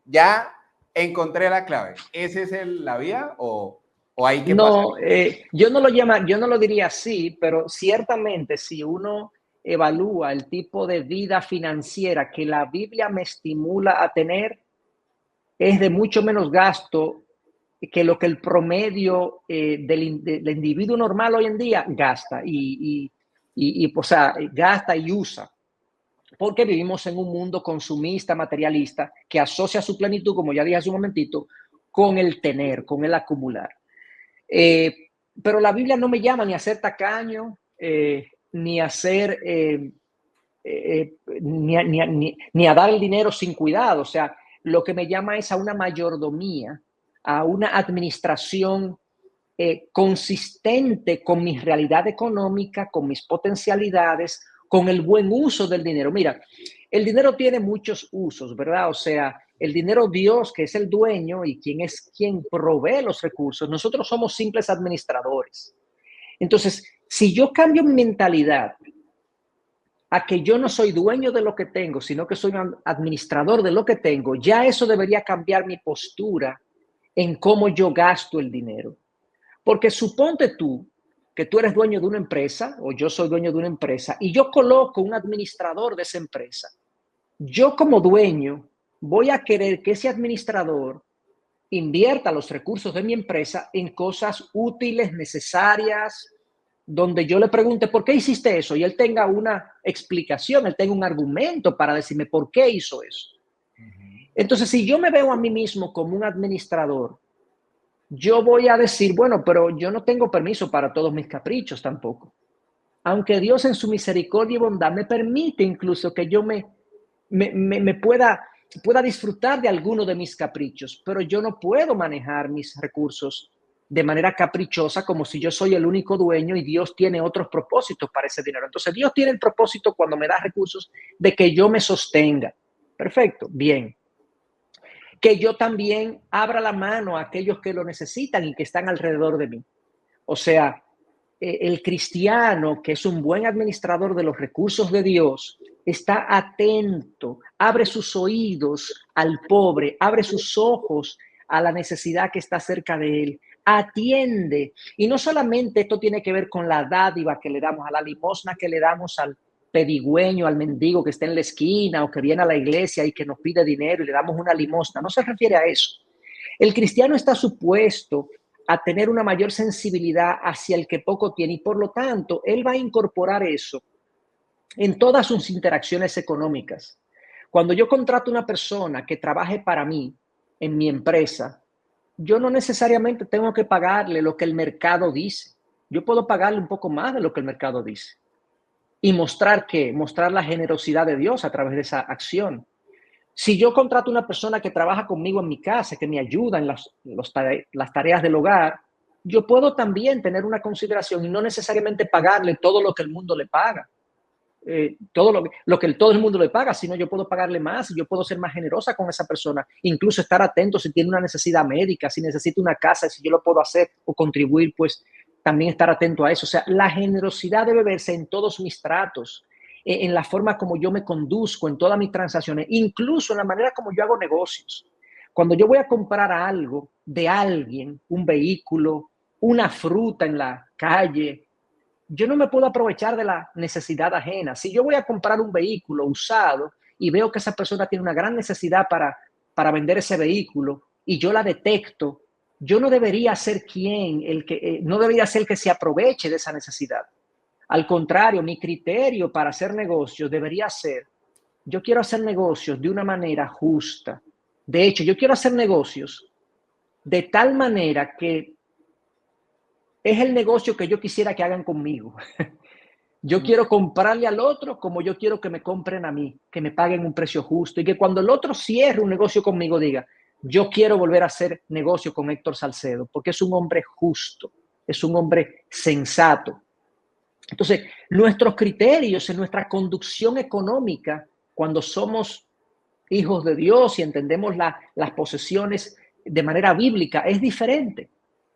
[SPEAKER 2] ya encontré la clave. ¿Esa es la vía o hay que pasar?
[SPEAKER 1] No, yo no lo diría así, pero ciertamente si uno evalúa el tipo de vida financiera que la Biblia me estimula a tener, es de mucho menos gasto que lo que el promedio del individuo normal hoy en día gasta o sea, gasta y usa. porque vivimos en un mundo consumista, materialista, que asocia su plenitud, como ya dije hace un momentito, con el tener, con el acumular. Eh, pero la Biblia no me llama ni a ser tacaño, ni a ser, ni a dar el dinero sin cuidado. O sea, lo que me llama es a una mayordomía, a una administración consistente con mi realidad económica, con mis potencialidades, con el buen uso del dinero. Mira, el dinero tiene muchos usos, ¿verdad? O sea, el dinero Dios, que es el dueño y quien provee los recursos, nosotros somos simples administradores. Entonces, si yo cambio mi mentalidad a que yo no soy dueño de lo que tengo, sino que soy un administrador de lo que tengo, ya eso debería cambiar mi postura en cómo yo gasto el dinero. Porque suponte tú que tú eres dueño de una empresa o yo soy dueño de una empresa y yo coloco un administrador de esa empresa. Yo como dueño voy a querer que ese administrador invierta los recursos de mi empresa en cosas útiles, necesarias, donde yo le pregunte, ¿por qué hiciste eso? Y él tenga una explicación, él tenga un argumento para decirme por qué hizo eso. Entonces, si yo me veo a mí mismo como un administrador, yo voy a decir, bueno, pero yo no tengo permiso para todos mis caprichos tampoco. Aunque Dios en su misericordia y bondad me permite incluso que yo me pueda disfrutar de alguno de mis caprichos, pero yo no puedo manejar mis recursos de manera caprichosa como si yo soy el único dueño y Dios tiene otros propósitos para ese dinero. Entonces Dios tiene el propósito cuando me da recursos de que yo me sostenga. Perfecto, bien. Que yo también abra la mano a aquellos que lo necesitan y que están alrededor de mí. O sea, el cristiano, que es un buen administrador de los recursos de Dios, está atento, abre sus oídos al pobre, abre sus ojos a la necesidad que está cerca de él, atiende. Y no solamente esto tiene que ver con la dádiva que le damos, a la limosna que le damos al pedigüeño, al mendigo que está en la esquina o que viene a la iglesia y que nos pide dinero y le damos una limosna. No se refiere a eso. El cristiano está supuesto a tener una mayor sensibilidad hacia el que poco tiene y por lo tanto él va a incorporar eso en todas sus interacciones económicas. Cuando yo contrato una persona que trabaje para mí en mi empresa, yo no necesariamente tengo que pagarle lo que el mercado dice. Yo puedo pagarle un poco más de lo que el mercado dice y mostrar la generosidad de Dios a través de esa acción. Si yo contrato una persona que trabaja conmigo en mi casa, que me ayuda en las tareas del hogar, yo puedo también tener una consideración y no necesariamente pagarle todo lo que el mundo le paga, todo lo que todo el mundo le paga, sino yo puedo pagarle más y yo puedo ser más generosa con esa persona, incluso estar atento si tiene una necesidad médica, si necesita una casa, si yo lo puedo hacer o contribuir, pues también estar atento a eso. O sea, la generosidad debe verse en todos mis tratos, en la forma como yo me conduzco, en todas mis transacciones, incluso en la manera como yo hago negocios. Cuando yo voy a comprar algo de alguien, un vehículo, una fruta en la calle, yo no me puedo aprovechar de la necesidad ajena. Si yo voy a comprar un vehículo usado y veo que esa persona tiene una gran necesidad para vender ese vehículo y yo la detecto, yo no debería ser no debería ser el que se aproveche de esa necesidad. Al contrario, mi criterio para hacer negocios debería ser, yo quiero hacer negocios de una manera justa. De hecho, yo quiero hacer negocios de tal manera que es el negocio que yo quisiera que hagan conmigo. Yo quiero comprarle al otro como yo quiero que me compren a mí, que me paguen un precio justo y que cuando el otro cierre un negocio conmigo diga, yo quiero volver a hacer negocio con Héctor Salcedo, porque es un hombre justo, es un hombre sensato. Entonces, nuestros criterios en nuestra conducción económica, cuando somos hijos de Dios y entendemos las posesiones de manera bíblica, es diferente.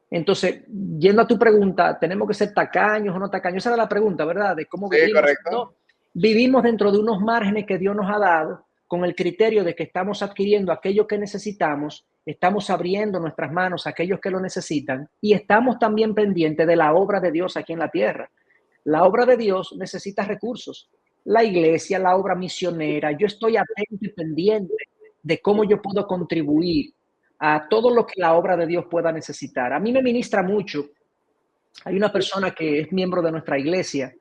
[SPEAKER 1] Entonces, yendo a tu pregunta, ¿tenemos que ser tacaños o no tacaños? Esa era la pregunta, ¿verdad? De cómo
[SPEAKER 2] Sí,
[SPEAKER 1] vivimos.
[SPEAKER 2] correcto.
[SPEAKER 1] No, vivimos dentro de unos márgenes que Dios nos ha dado con el criterio de que estamos adquiriendo aquello que necesitamos, estamos abriendo nuestras manos a aquellos que lo necesitan y estamos también pendientes de la obra de Dios aquí en la tierra. La obra de Dios necesita recursos. La iglesia, la obra misionera, yo estoy atento y pendiente de cómo yo puedo contribuir a todo lo que la obra de Dios pueda necesitar. A mí me ministra mucho. Hay una persona que es miembro de nuestra iglesia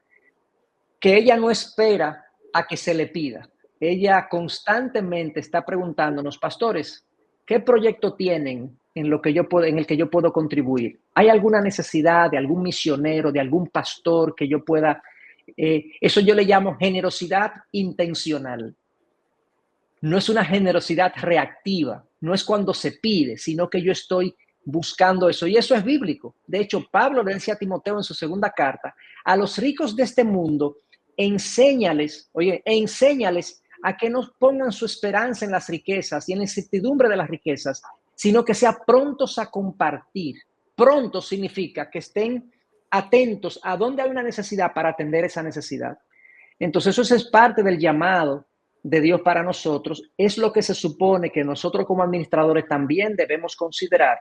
[SPEAKER 1] que ella no espera a que se le pida. ella constantemente está preguntándonos, pastores, ¿qué proyecto tienen en lo que yo puedo, en el que yo puedo contribuir? ¿Hay alguna necesidad de algún misionero, de algún pastor que yo pueda? Eso yo le llamo generosidad intencional. No es una generosidad reactiva, no es cuando se pide, sino que yo estoy buscando eso. Y eso es bíblico. De hecho, Pablo le decía a Timoteo en su segunda carta, a los ricos de este mundo, enséñales, oye, enséñales a que no pongan su esperanza en las riquezas y en la incertidumbre de las riquezas, sino que sean prontos a compartir. Pronto significa que estén atentos a dónde hay una necesidad para atender esa necesidad. Entonces, eso es parte del llamado de Dios para nosotros. Es lo que se supone que nosotros como administradores también debemos considerar.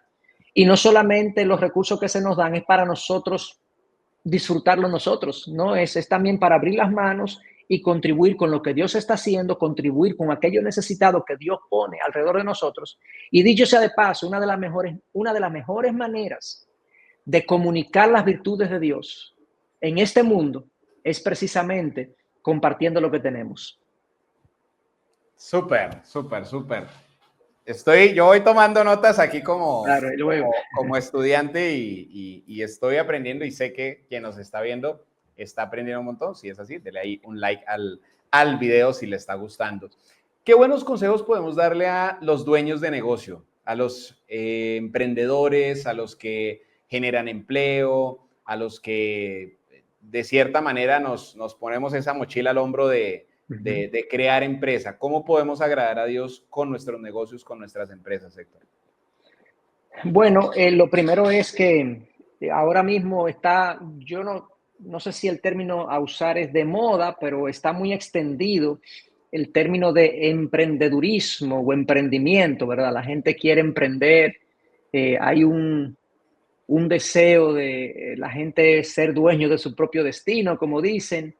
[SPEAKER 1] Y no solamente los recursos que se nos dan es para nosotros disfrutarlo nosotros, ¿no? Es también para abrir las manos y contribuir con lo que Dios está haciendo, contribuir con aquello necesitado que Dios pone alrededor de nosotros. Y dicho sea de paso, una de las mejores maneras de comunicar las virtudes de Dios en este mundo es precisamente compartiendo lo que tenemos.
[SPEAKER 2] Súper, súper, súper. Yo voy tomando notas aquí
[SPEAKER 1] Claro,
[SPEAKER 2] como estudiante y estoy aprendiendo y sé que quien nos está viendo está aprendiendo un montón. Si es así, dele ahí un like al video si le está gustando. ¿Qué buenos consejos podemos darle a los dueños de negocio, a los emprendedores, a los que generan empleo, a los que de cierta manera nos ponemos esa mochila al hombro de crear empresa? ¿Cómo podemos agradar a Dios con nuestros negocios, con nuestras empresas, Héctor?
[SPEAKER 1] Bueno, lo primero es que ahora mismo está, yo no sé si el término a usar es de moda, pero está muy extendido el término de emprendedurismo o emprendimiento, ¿verdad? La gente quiere emprender, hay un deseo de la gente ser dueño de su propio destino, como dicen.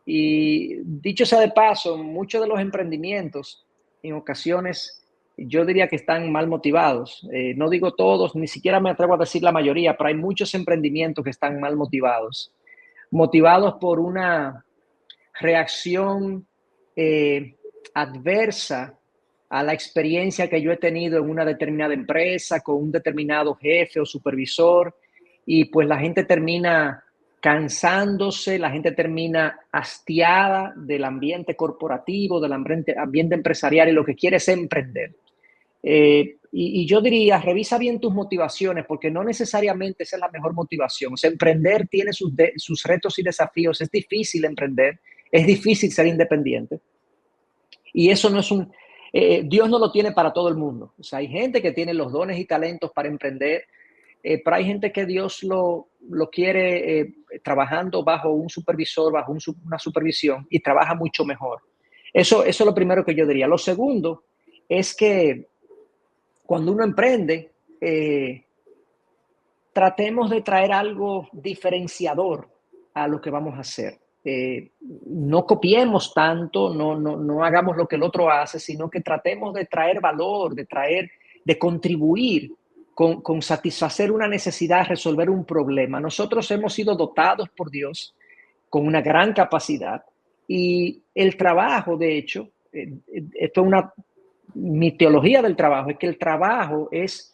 [SPEAKER 1] Y dicho sea de paso, muchos de los emprendimientos en ocasiones yo diría que están mal motivados. No digo todos, ni siquiera me atrevo a decir la mayoría, pero hay muchos emprendimientos que están mal motivados. Motivados por una reacción adversa a la experiencia que yo he tenido en una determinada empresa, con un determinado jefe o supervisor, y pues la gente termina cansándose, la gente termina hastiada del ambiente corporativo, del ambiente empresarial, y lo que quiere es emprender. Y yo diría, revisa bien tus motivaciones, porque no necesariamente esa es la mejor motivación. O sea, emprender tiene sus retos y desafíos. Es difícil emprender, es difícil ser independiente. Y eso no es Dios no lo tiene para todo el mundo. O sea, hay gente que tiene los dones y talentos para emprender, pero hay gente que Dios lo quiere trabajando bajo un supervisor, bajo una supervisión, y trabaja mucho mejor. Eso es lo primero que yo diría. Lo segundo es que cuando uno emprende, tratemos de traer algo diferenciador a lo que vamos a hacer. No copiemos tanto, no hagamos lo que el otro hace, sino que tratemos de traer valor, de contribuir con satisfacer una necesidad, resolver un problema. Nosotros hemos sido dotados por Dios con una gran capacidad, y el trabajo, de hecho, esto es mi teología del trabajo, es que el trabajo es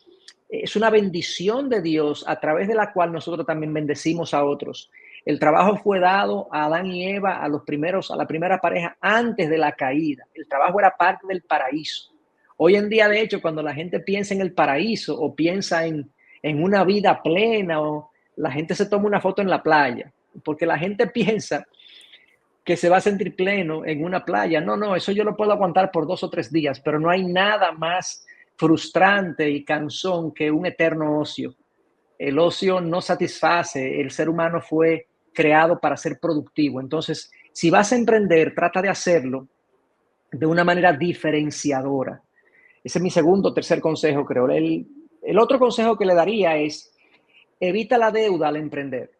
[SPEAKER 1] una bendición de Dios a través de la cual nosotros también bendecimos a otros. El trabajo fue dado a Adán y Eva, a la primera pareja, antes de la caída. El trabajo era parte del paraíso. Hoy en día, de hecho, cuando la gente piensa en el paraíso o piensa en una vida plena, o la gente se toma una foto en la playa, porque la gente piensa que se va a sentir pleno en una playa. No, eso yo lo puedo aguantar por 2 o 3 días, pero no hay nada más frustrante y cansón que un eterno ocio. El ocio no satisface, el ser humano fue creado para ser productivo. Entonces, si vas a emprender, trata de hacerlo de una manera diferenciadora. Ese es mi segundo o tercer consejo, creo. El otro consejo que le daría es: evita la deuda al emprender.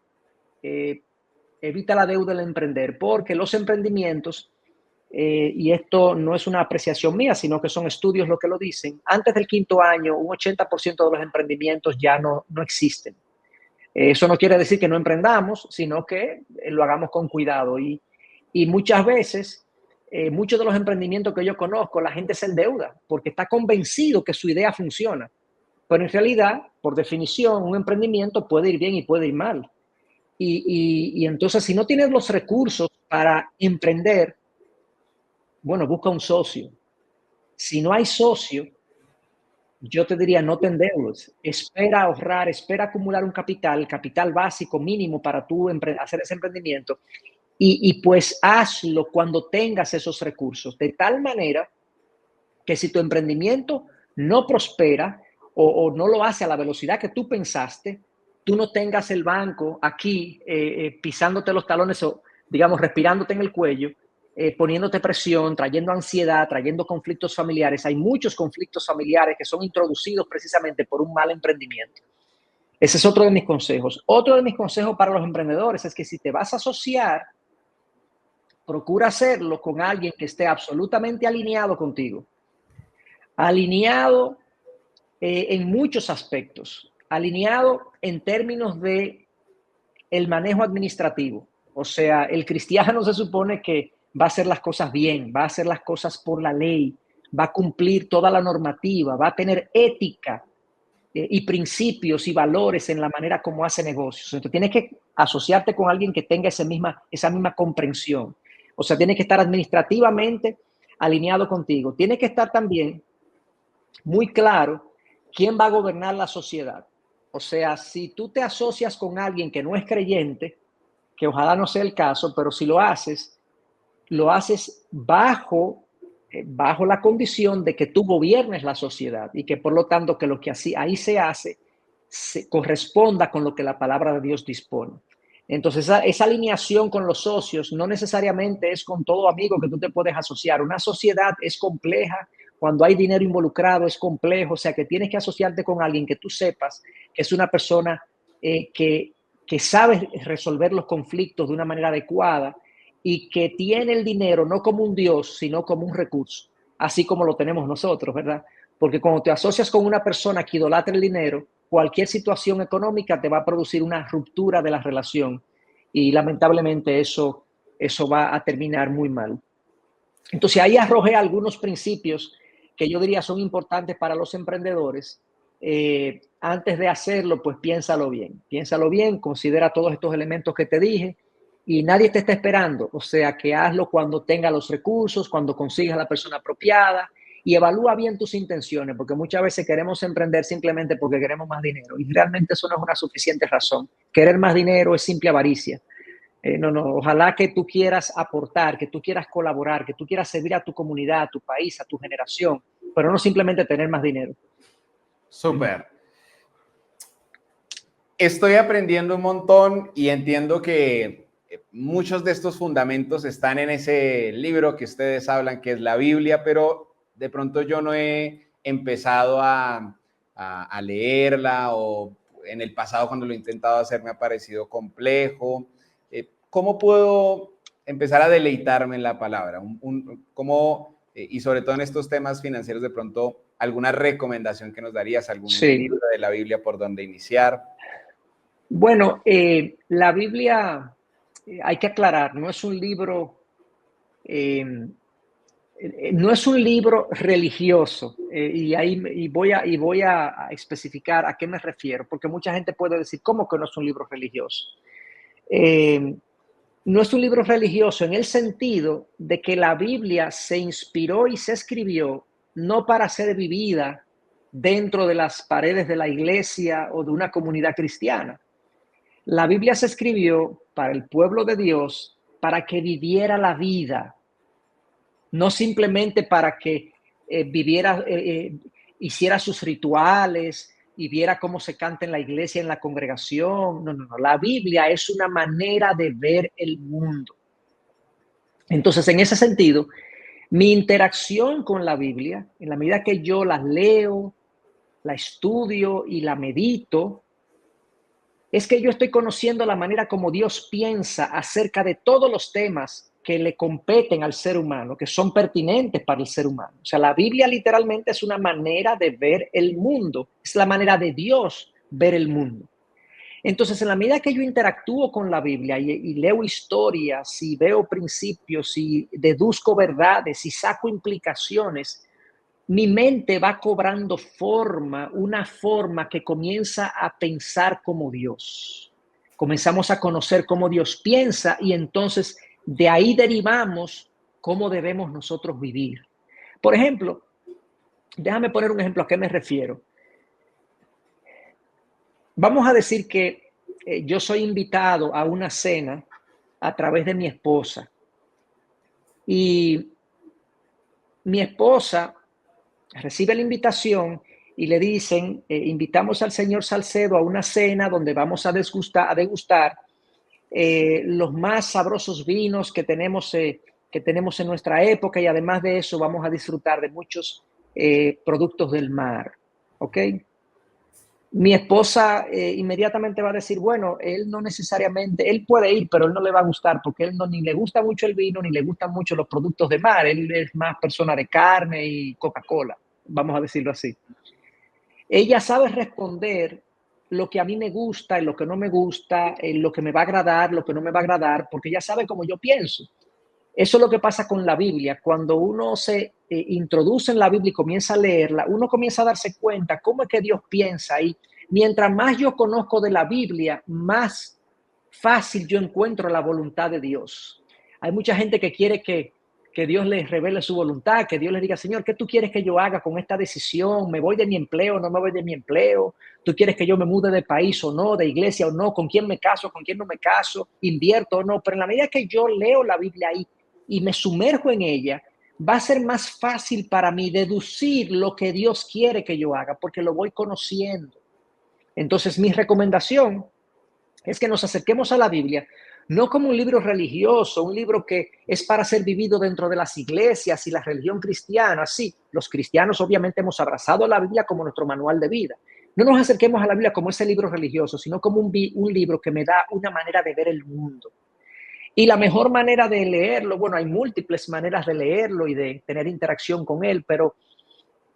[SPEAKER 1] Evita la deuda al emprender, porque los emprendimientos, y esto no es una apreciación mía, sino que son estudios lo que lo dicen, antes del 5º año, un 80% de los emprendimientos ya no existen. Eso no quiere decir que no emprendamos, sino que lo hagamos con cuidado. Y muchas veces muchos de los emprendimientos que yo conozco, la gente se endeuda porque está convencido que su idea funciona. Pero en realidad, por definición, un emprendimiento puede ir bien y puede ir mal. Y entonces, si no tienes los recursos para emprender, bueno, busca un socio. Si no hay socio, yo te diría, no te endeudes. Espera ahorrar, espera acumular un capital básico mínimo para tú hacer ese emprendimiento. Y pues hazlo cuando tengas esos recursos, de tal manera que si tu emprendimiento no prospera o no lo hace a la velocidad que tú pensaste, tú no tengas el banco aquí pisándote los talones o, digamos, respirándote en el cuello, poniéndote presión, trayendo ansiedad, trayendo conflictos familiares. Hay muchos conflictos familiares que son introducidos precisamente por un mal emprendimiento. Ese es otro de mis consejos. Otro de mis consejos para los emprendedores es que si te vas a asociar, procura hacerlo con alguien que esté absolutamente alineado contigo. Alineado en muchos aspectos. Alineado en términos de el manejo administrativo. O sea, el cristiano se supone que va a hacer las cosas bien, va a hacer las cosas por la ley, va a cumplir toda la normativa, va a tener ética y principios y valores en la manera como hace negocios. Entonces, tienes que asociarte con alguien que tenga esa misma comprensión. O sea, tienes que estar administrativamente alineado contigo. Tienes que estar también muy claro quién va a gobernar la sociedad. O sea, si tú te asocias con alguien que no es creyente, que ojalá no sea el caso, pero si lo haces bajo la condición de que tú gobiernes la sociedad y que por lo tanto que lo que ahí se hace se corresponda con lo que la palabra de Dios dispone. Entonces, esa alineación con los socios no necesariamente es con todo amigo que tú te puedes asociar. Una sociedad es compleja, cuando hay dinero involucrado es complejo, o sea que tienes que asociarte con alguien que tú sepas que es una persona que sabe resolver los conflictos de una manera adecuada y que tiene el dinero no como un Dios, sino como un recurso, así como lo tenemos nosotros, ¿verdad? Porque cuando te asocias con una persona que idolatra el dinero, cualquier situación económica te va a producir una ruptura de la relación y lamentablemente eso va a terminar muy mal. Entonces ahí arrojé algunos principios que yo diría son importantes para los emprendedores. Antes de hacerlo, pues piénsalo bien, considera todos estos elementos que te dije y nadie te está esperando. O sea, que hazlo cuando tenga los recursos, cuando consigas la persona apropiada y evalúa bien tus intenciones, porque muchas veces queremos emprender simplemente porque queremos más dinero y realmente eso no es una suficiente razón. Querer más dinero es simple avaricia. No, ojalá que tú quieras aportar, que tú quieras colaborar, que tú quieras servir a tu comunidad, a tu país, a tu generación, pero no simplemente tener más dinero.
[SPEAKER 2] Súper. Estoy aprendiendo un montón y entiendo que muchos de estos fundamentos están en ese libro que ustedes hablan, que es la Biblia, pero de pronto yo no he empezado a leerla o en el pasado cuando lo he intentado hacer me ha parecido complejo. ¿Cómo puedo empezar a deleitarme en la palabra? ¿Cómo, y sobre todo en estos temas financieros, de pronto, alguna recomendación que nos darías, algún libro de la Biblia por donde iniciar?
[SPEAKER 1] Bueno, la Biblia, hay que aclarar, no es un libro religioso y voy a especificar a qué me refiero, porque mucha gente puede decir, ¿cómo que no es un libro religioso? No es un libro religioso en el sentido de que la Biblia se inspiró y se escribió no para ser vivida dentro de las paredes de la iglesia o de una comunidad cristiana. La Biblia se escribió para el pueblo de Dios, para que viviera la vida, no simplemente para que hiciera sus rituales y viera cómo se canta en la iglesia, en la congregación. No. La Biblia es una manera de ver el mundo. Entonces, en ese sentido, mi interacción con la Biblia, en la medida que yo la leo, la estudio y la medito, es que yo estoy conociendo la manera como Dios piensa acerca de todos los temas que le competen al ser humano, que son pertinentes para el ser humano. O sea, la Biblia literalmente es una manera de ver el mundo, es la manera de Dios ver el mundo. Entonces, en la medida que yo interactúo con la Biblia y leo historias y veo principios y deduzco verdades y saco implicaciones, mi mente va cobrando forma, una forma que comienza a pensar como Dios. Comenzamos a conocer cómo Dios piensa y entonces de ahí derivamos cómo debemos nosotros vivir. Por ejemplo, déjame poner un ejemplo a qué me refiero. Vamos a decir que yo soy invitado a una cena a través de mi esposa y mi esposa recibe la invitación y le dicen, invitamos al señor Salcedo a una cena donde vamos a degustar los más sabrosos vinos que tenemos en nuestra época y además de eso vamos a disfrutar de muchos productos del mar. ¿Ok? Mi esposa inmediatamente va a decir, bueno, él no necesariamente, él puede ir, pero él no le va a gustar porque él no, ni le gusta mucho el vino, ni le gustan mucho los productos de mar. Él es más persona de carne y Coca-Cola, vamos a decirlo así. Ella sabe responder lo que a mí me gusta y lo que no me gusta, lo que me va a agradar, lo que no me va a agradar, porque ella sabe cómo yo pienso. Eso es lo que pasa con la Biblia. Cuando uno se introduce en la Biblia y comienza a leerla, uno comienza a darse cuenta cómo es que Dios piensa. Y mientras más yo conozco de la Biblia, más fácil yo encuentro la voluntad de Dios. Hay mucha gente que quiere que Dios les revele su voluntad, que Dios les diga, Señor, ¿qué tú quieres que yo haga con esta decisión? ¿Me voy de mi empleo o no me voy de mi empleo? ¿Tú quieres que yo me mude de país o no, de iglesia o no? ¿Con quién me caso, con quién no me caso? ¿Invierto o no? Pero en la medida que yo leo la Biblia ahí y me sumerjo en ella, va a ser más fácil para mí deducir lo que Dios quiere que yo haga, porque lo voy conociendo. Entonces, mi recomendación es que nos acerquemos a la Biblia no como un libro religioso, un libro que es para ser vivido dentro de las iglesias y la religión cristiana. Sí, los cristianos obviamente hemos abrazado la Biblia como nuestro manual de vida. No nos acerquemos a la Biblia como ese libro religioso, sino como un libro que me da una manera de ver el mundo. Y la mejor manera de leerlo, bueno, hay múltiples maneras de leerlo y de tener interacción con él, pero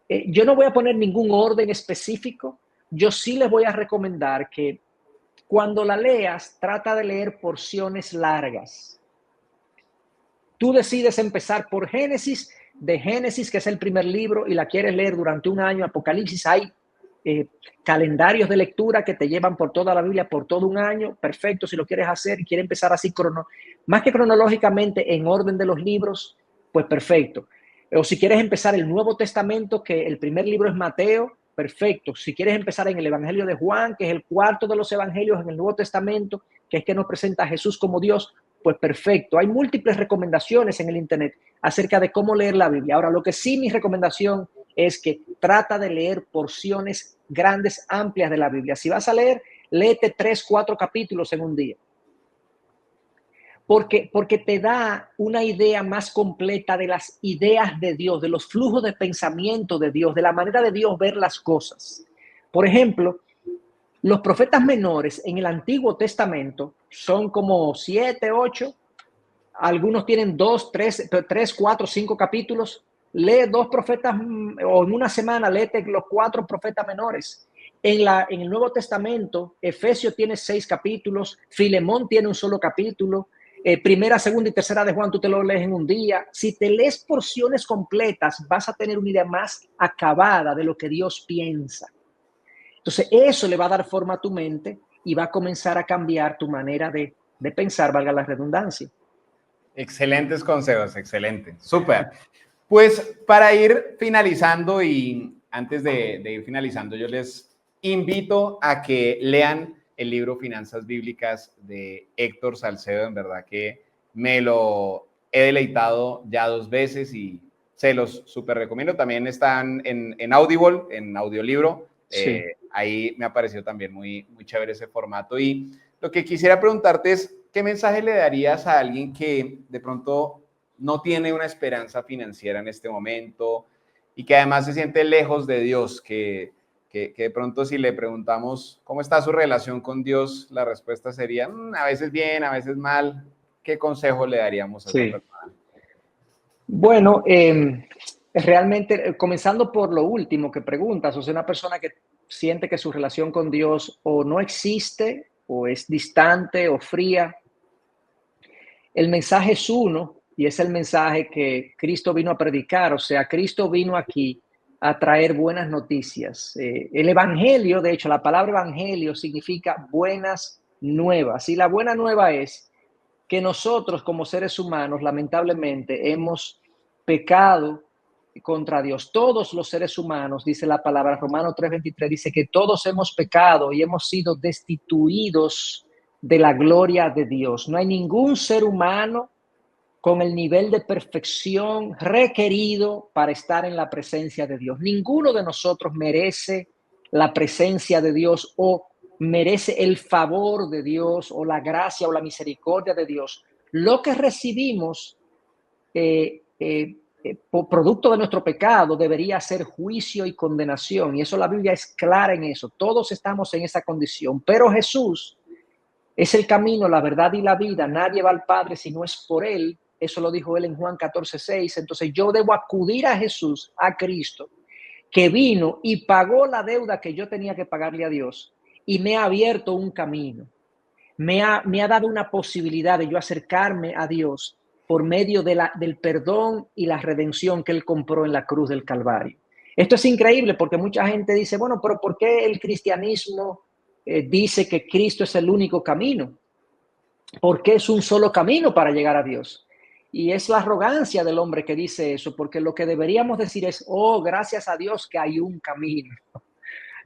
[SPEAKER 1] yo no voy a poner ningún orden específico. Yo sí les voy a recomendar que cuando la leas, trata de leer porciones largas. Tú decides empezar por Génesis, de Génesis, que es el primer libro, y la quieres leer durante un año. Apocalipsis, hay calendarios de lectura que te llevan por toda la Biblia por todo un año. Perfecto, si lo quieres hacer y quieres empezar así, más que cronológicamente en orden de los libros, pues perfecto. O si quieres empezar el Nuevo Testamento, que el primer libro es Mateo, perfecto. Si quieres empezar en el Evangelio de Juan, que es el cuarto de los evangelios en el Nuevo Testamento, que es que nos presenta a Jesús como Dios, pues perfecto. Hay múltiples recomendaciones en el Internet acerca de cómo leer la Biblia. Ahora, lo que sí mi recomendación es que trata de leer porciones grandes, amplias de la Biblia. Si vas a leer, léete 3, 4 capítulos en un día. Porque te da una idea más completa de las ideas de Dios, de los flujos de pensamiento de Dios, de la manera de Dios ver las cosas. Por ejemplo, los profetas menores en el Antiguo Testamento son como 7, 8. Algunos tienen 2, 3, 4, 5 capítulos. Lee 2 profetas o en una semana léete los 4 profetas menores. En el Nuevo Testamento, Efesios tiene 6 capítulos, Filemón tiene un solo capítulo, primera, segunda y tercera de Juan tú te lo lees en un día. Si te lees porciones completas, vas a tener una idea más acabada de lo que Dios piensa. Entonces, eso le va a dar forma a tu mente y va a comenzar a cambiar tu manera de pensar, valga la redundancia.
[SPEAKER 2] Excelentes consejos, excelente, súper. Pues para ir finalizando y antes de ir finalizando, yo les invito a que lean el libro Finanzas Bíblicas de Héctor Salcedo. En verdad que me lo he deleitado ya 2 veces y se los súper recomiendo. También están en Audible, en audiolibro.
[SPEAKER 1] Sí.
[SPEAKER 2] Ahí me ha parecido también muy, muy chévere ese formato. Y lo que quisiera preguntarte es, ¿qué mensaje le darías a alguien que de pronto no tiene una esperanza financiera en este momento y que además se siente lejos de Dios, que de pronto si le preguntamos cómo está su relación con Dios, la respuesta sería a veces bien, a veces mal? ¿Qué consejo le daríamos a esa persona?
[SPEAKER 1] Bueno, realmente, comenzando por lo último que preguntas, o sea, una persona que siente que su relación con Dios o no existe o es distante o fría, el mensaje es uno y es el mensaje que Cristo vino a predicar. O sea, Cristo vino aquí a traer buenas noticias. El evangelio, de hecho, la palabra evangelio significa buenas nuevas. Y la buena nueva es que nosotros como seres humanos, lamentablemente, hemos pecado contra Dios. Todos los seres humanos, dice la palabra, Romanos 3:23, dice que todos hemos pecado y hemos sido destituidos de la gloria de Dios. No hay ningún ser humano con el nivel de perfección requerido para estar en la presencia de Dios. Ninguno de nosotros merece la presencia de Dios o merece el favor de Dios o la gracia o la misericordia de Dios. Lo que recibimos por producto de nuestro pecado debería ser juicio y condenación. Y eso la Biblia es clara en eso. Todos estamos en esa condición. Pero Jesús es el camino, la verdad y la vida. Nadie va al Padre si no es por Él. Eso lo dijo Él en Juan 14:6. Entonces yo debo acudir a Jesús, a Cristo, que vino y pagó la deuda que yo tenía que pagarle a Dios y me ha abierto un camino. Me ha dado una posibilidad de yo acercarme a Dios por medio del perdón y la redención que Él compró en la cruz del Calvario. Esto es increíble porque mucha gente dice, bueno, pero ¿por qué el cristianismo dice que Cristo es el único camino? Porque es un solo camino para llegar a Dios. Y es la arrogancia del hombre que dice eso, porque lo que deberíamos decir es, oh, gracias a Dios que hay un camino.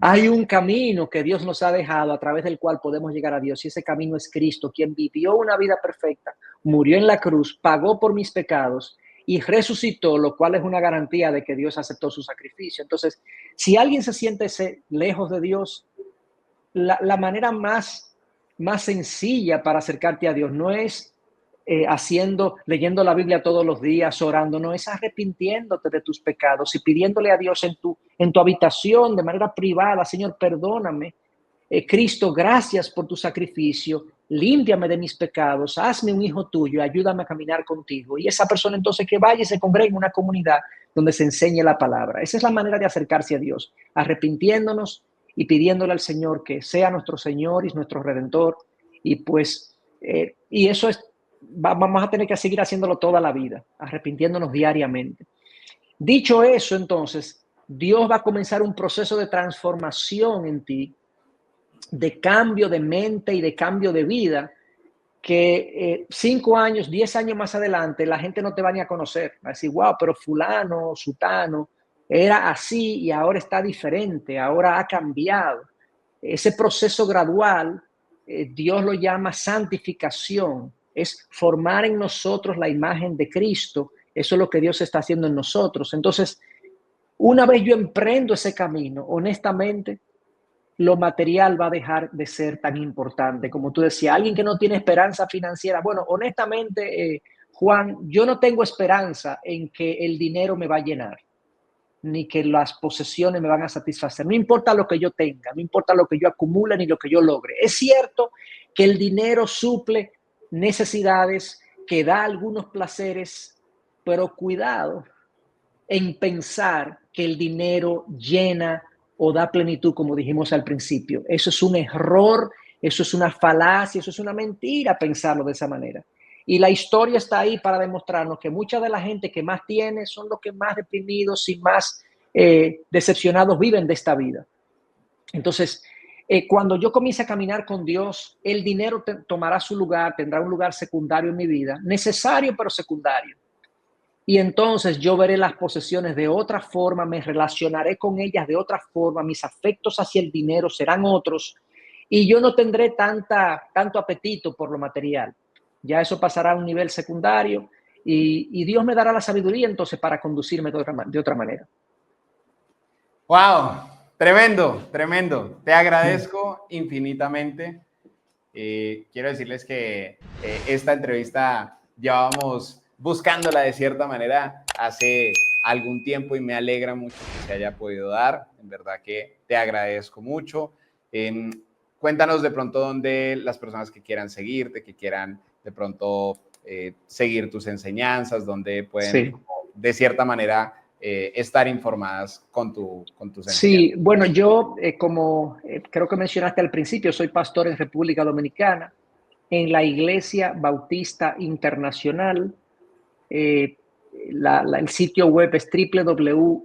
[SPEAKER 1] Hay un camino que Dios nos ha dejado a través del cual podemos llegar a Dios y ese camino es Cristo, quien vivió una vida perfecta, murió en la cruz, pagó por mis pecados y resucitó, lo cual es una garantía de que Dios aceptó su sacrificio. Entonces, si alguien se siente lejos de Dios, la manera más sencilla para acercarte a Dios no es leyendo la Biblia todos los días, orando, no, es arrepintiéndote de tus pecados y pidiéndole a Dios en tu habitación de manera privada, Señor, perdóname. Cristo, gracias por tu sacrificio, límpiame de mis pecados, hazme un hijo tuyo, ayúdame a caminar contigo. Y esa persona entonces que vaya y se congregue en una comunidad donde se enseñe la palabra. Esa es la manera de acercarse a Dios, arrepintiéndonos y pidiéndole al Señor que sea nuestro Señor y nuestro Redentor. Y pues, y eso es, vamos a tener que seguir haciéndolo toda la vida, arrepintiéndonos diariamente. Dicho eso, entonces, Dios va a comenzar un proceso de transformación en ti, de cambio de mente y de cambio de vida, que 5 años, 10 años más adelante, la gente no te va ni a conocer. Va a decir, wow, pero fulano, sutano, era así y ahora está diferente, ahora ha cambiado. Ese proceso gradual, Dios lo llama santificación, es formar en nosotros la imagen de Cristo. Eso es lo que Dios está haciendo en nosotros. Entonces, una vez yo emprendo ese camino, honestamente, lo material va a dejar de ser tan importante. Como tú decías, alguien que no tiene esperanza financiera. Bueno, honestamente, Juan, yo no tengo esperanza en que el dinero me va a llenar, ni que las posesiones me van a satisfacer. No importa lo que yo tenga, no importa lo que yo acumule ni lo que yo logre. Es cierto que el dinero suple necesidades, que da algunos placeres, pero cuidado en pensar que el dinero llena o da plenitud, como dijimos al principio. Eso es un error, eso es una falacia, eso es una mentira pensarlo de esa manera. Y la historia está ahí para demostrarnos que mucha de la gente que más tiene son los que más deprimidos y más decepcionados viven de esta vida. Entonces, cuando yo comience a caminar con Dios, el dinero tomará su lugar, tendrá un lugar secundario en mi vida, necesario pero secundario. Y entonces yo veré las posesiones de otra forma, me relacionaré con ellas de otra forma, mis afectos hacia el dinero serán otros y yo no tendré tanto apetito por lo material. Ya eso pasará a un nivel secundario y Dios me dará la sabiduría entonces para conducirme de otra manera.
[SPEAKER 2] ¡Wow! Tremendo, tremendo. Te agradezco infinitamente. Quiero decirles que esta entrevista llevábamos buscándola de cierta manera hace algún tiempo y me alegra mucho que se haya podido dar. En verdad que te agradezco mucho. Cuéntanos de pronto dónde las personas que quieran seguirte, que quieran de pronto seguir tus enseñanzas, dónde pueden
[SPEAKER 1] Sí.
[SPEAKER 2] de cierta manera estar informadas con tus enseñanzas.
[SPEAKER 1] Sí, bueno, yo como creo que mencionaste al principio, soy pastor en República Dominicana, en la Iglesia Bautista Internacional. El sitio web es www.laibi.org.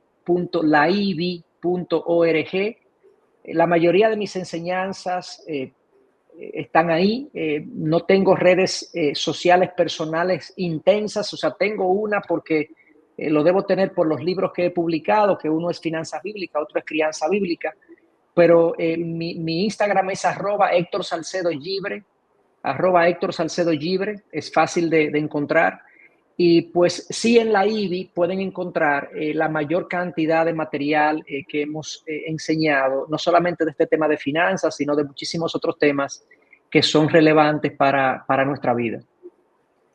[SPEAKER 1] La mayoría de mis enseñanzas están ahí. No tengo redes sociales personales intensas, o sea, tengo una porque lo debo tener por los libros que he publicado, que uno es Finanzas Bíblicas, otro es Crianza Bíblica, pero mi Instagram es @HéctorSalcedoLibre, @HéctorSalcedoLibre, es fácil de encontrar. Y pues sí, en la IBI pueden encontrar la mayor cantidad de material que hemos enseñado, no solamente de este tema de finanzas, sino de muchísimos otros temas que son relevantes para nuestra vida.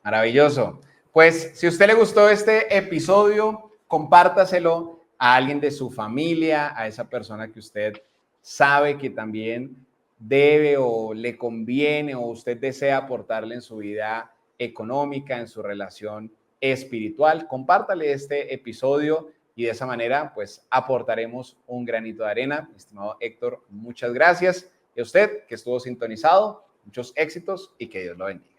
[SPEAKER 2] Maravilloso. Pues si a usted le gustó este episodio, compártaselo a alguien de su familia, a esa persona que usted sabe que también debe o le conviene o usted desea aportarle en su vida económica, en su relación espiritual. Compártale este episodio y de esa manera pues aportaremos un granito de arena. Estimado Héctor, muchas gracias. Y a usted que estuvo sintonizado, muchos éxitos y que Dios lo bendiga.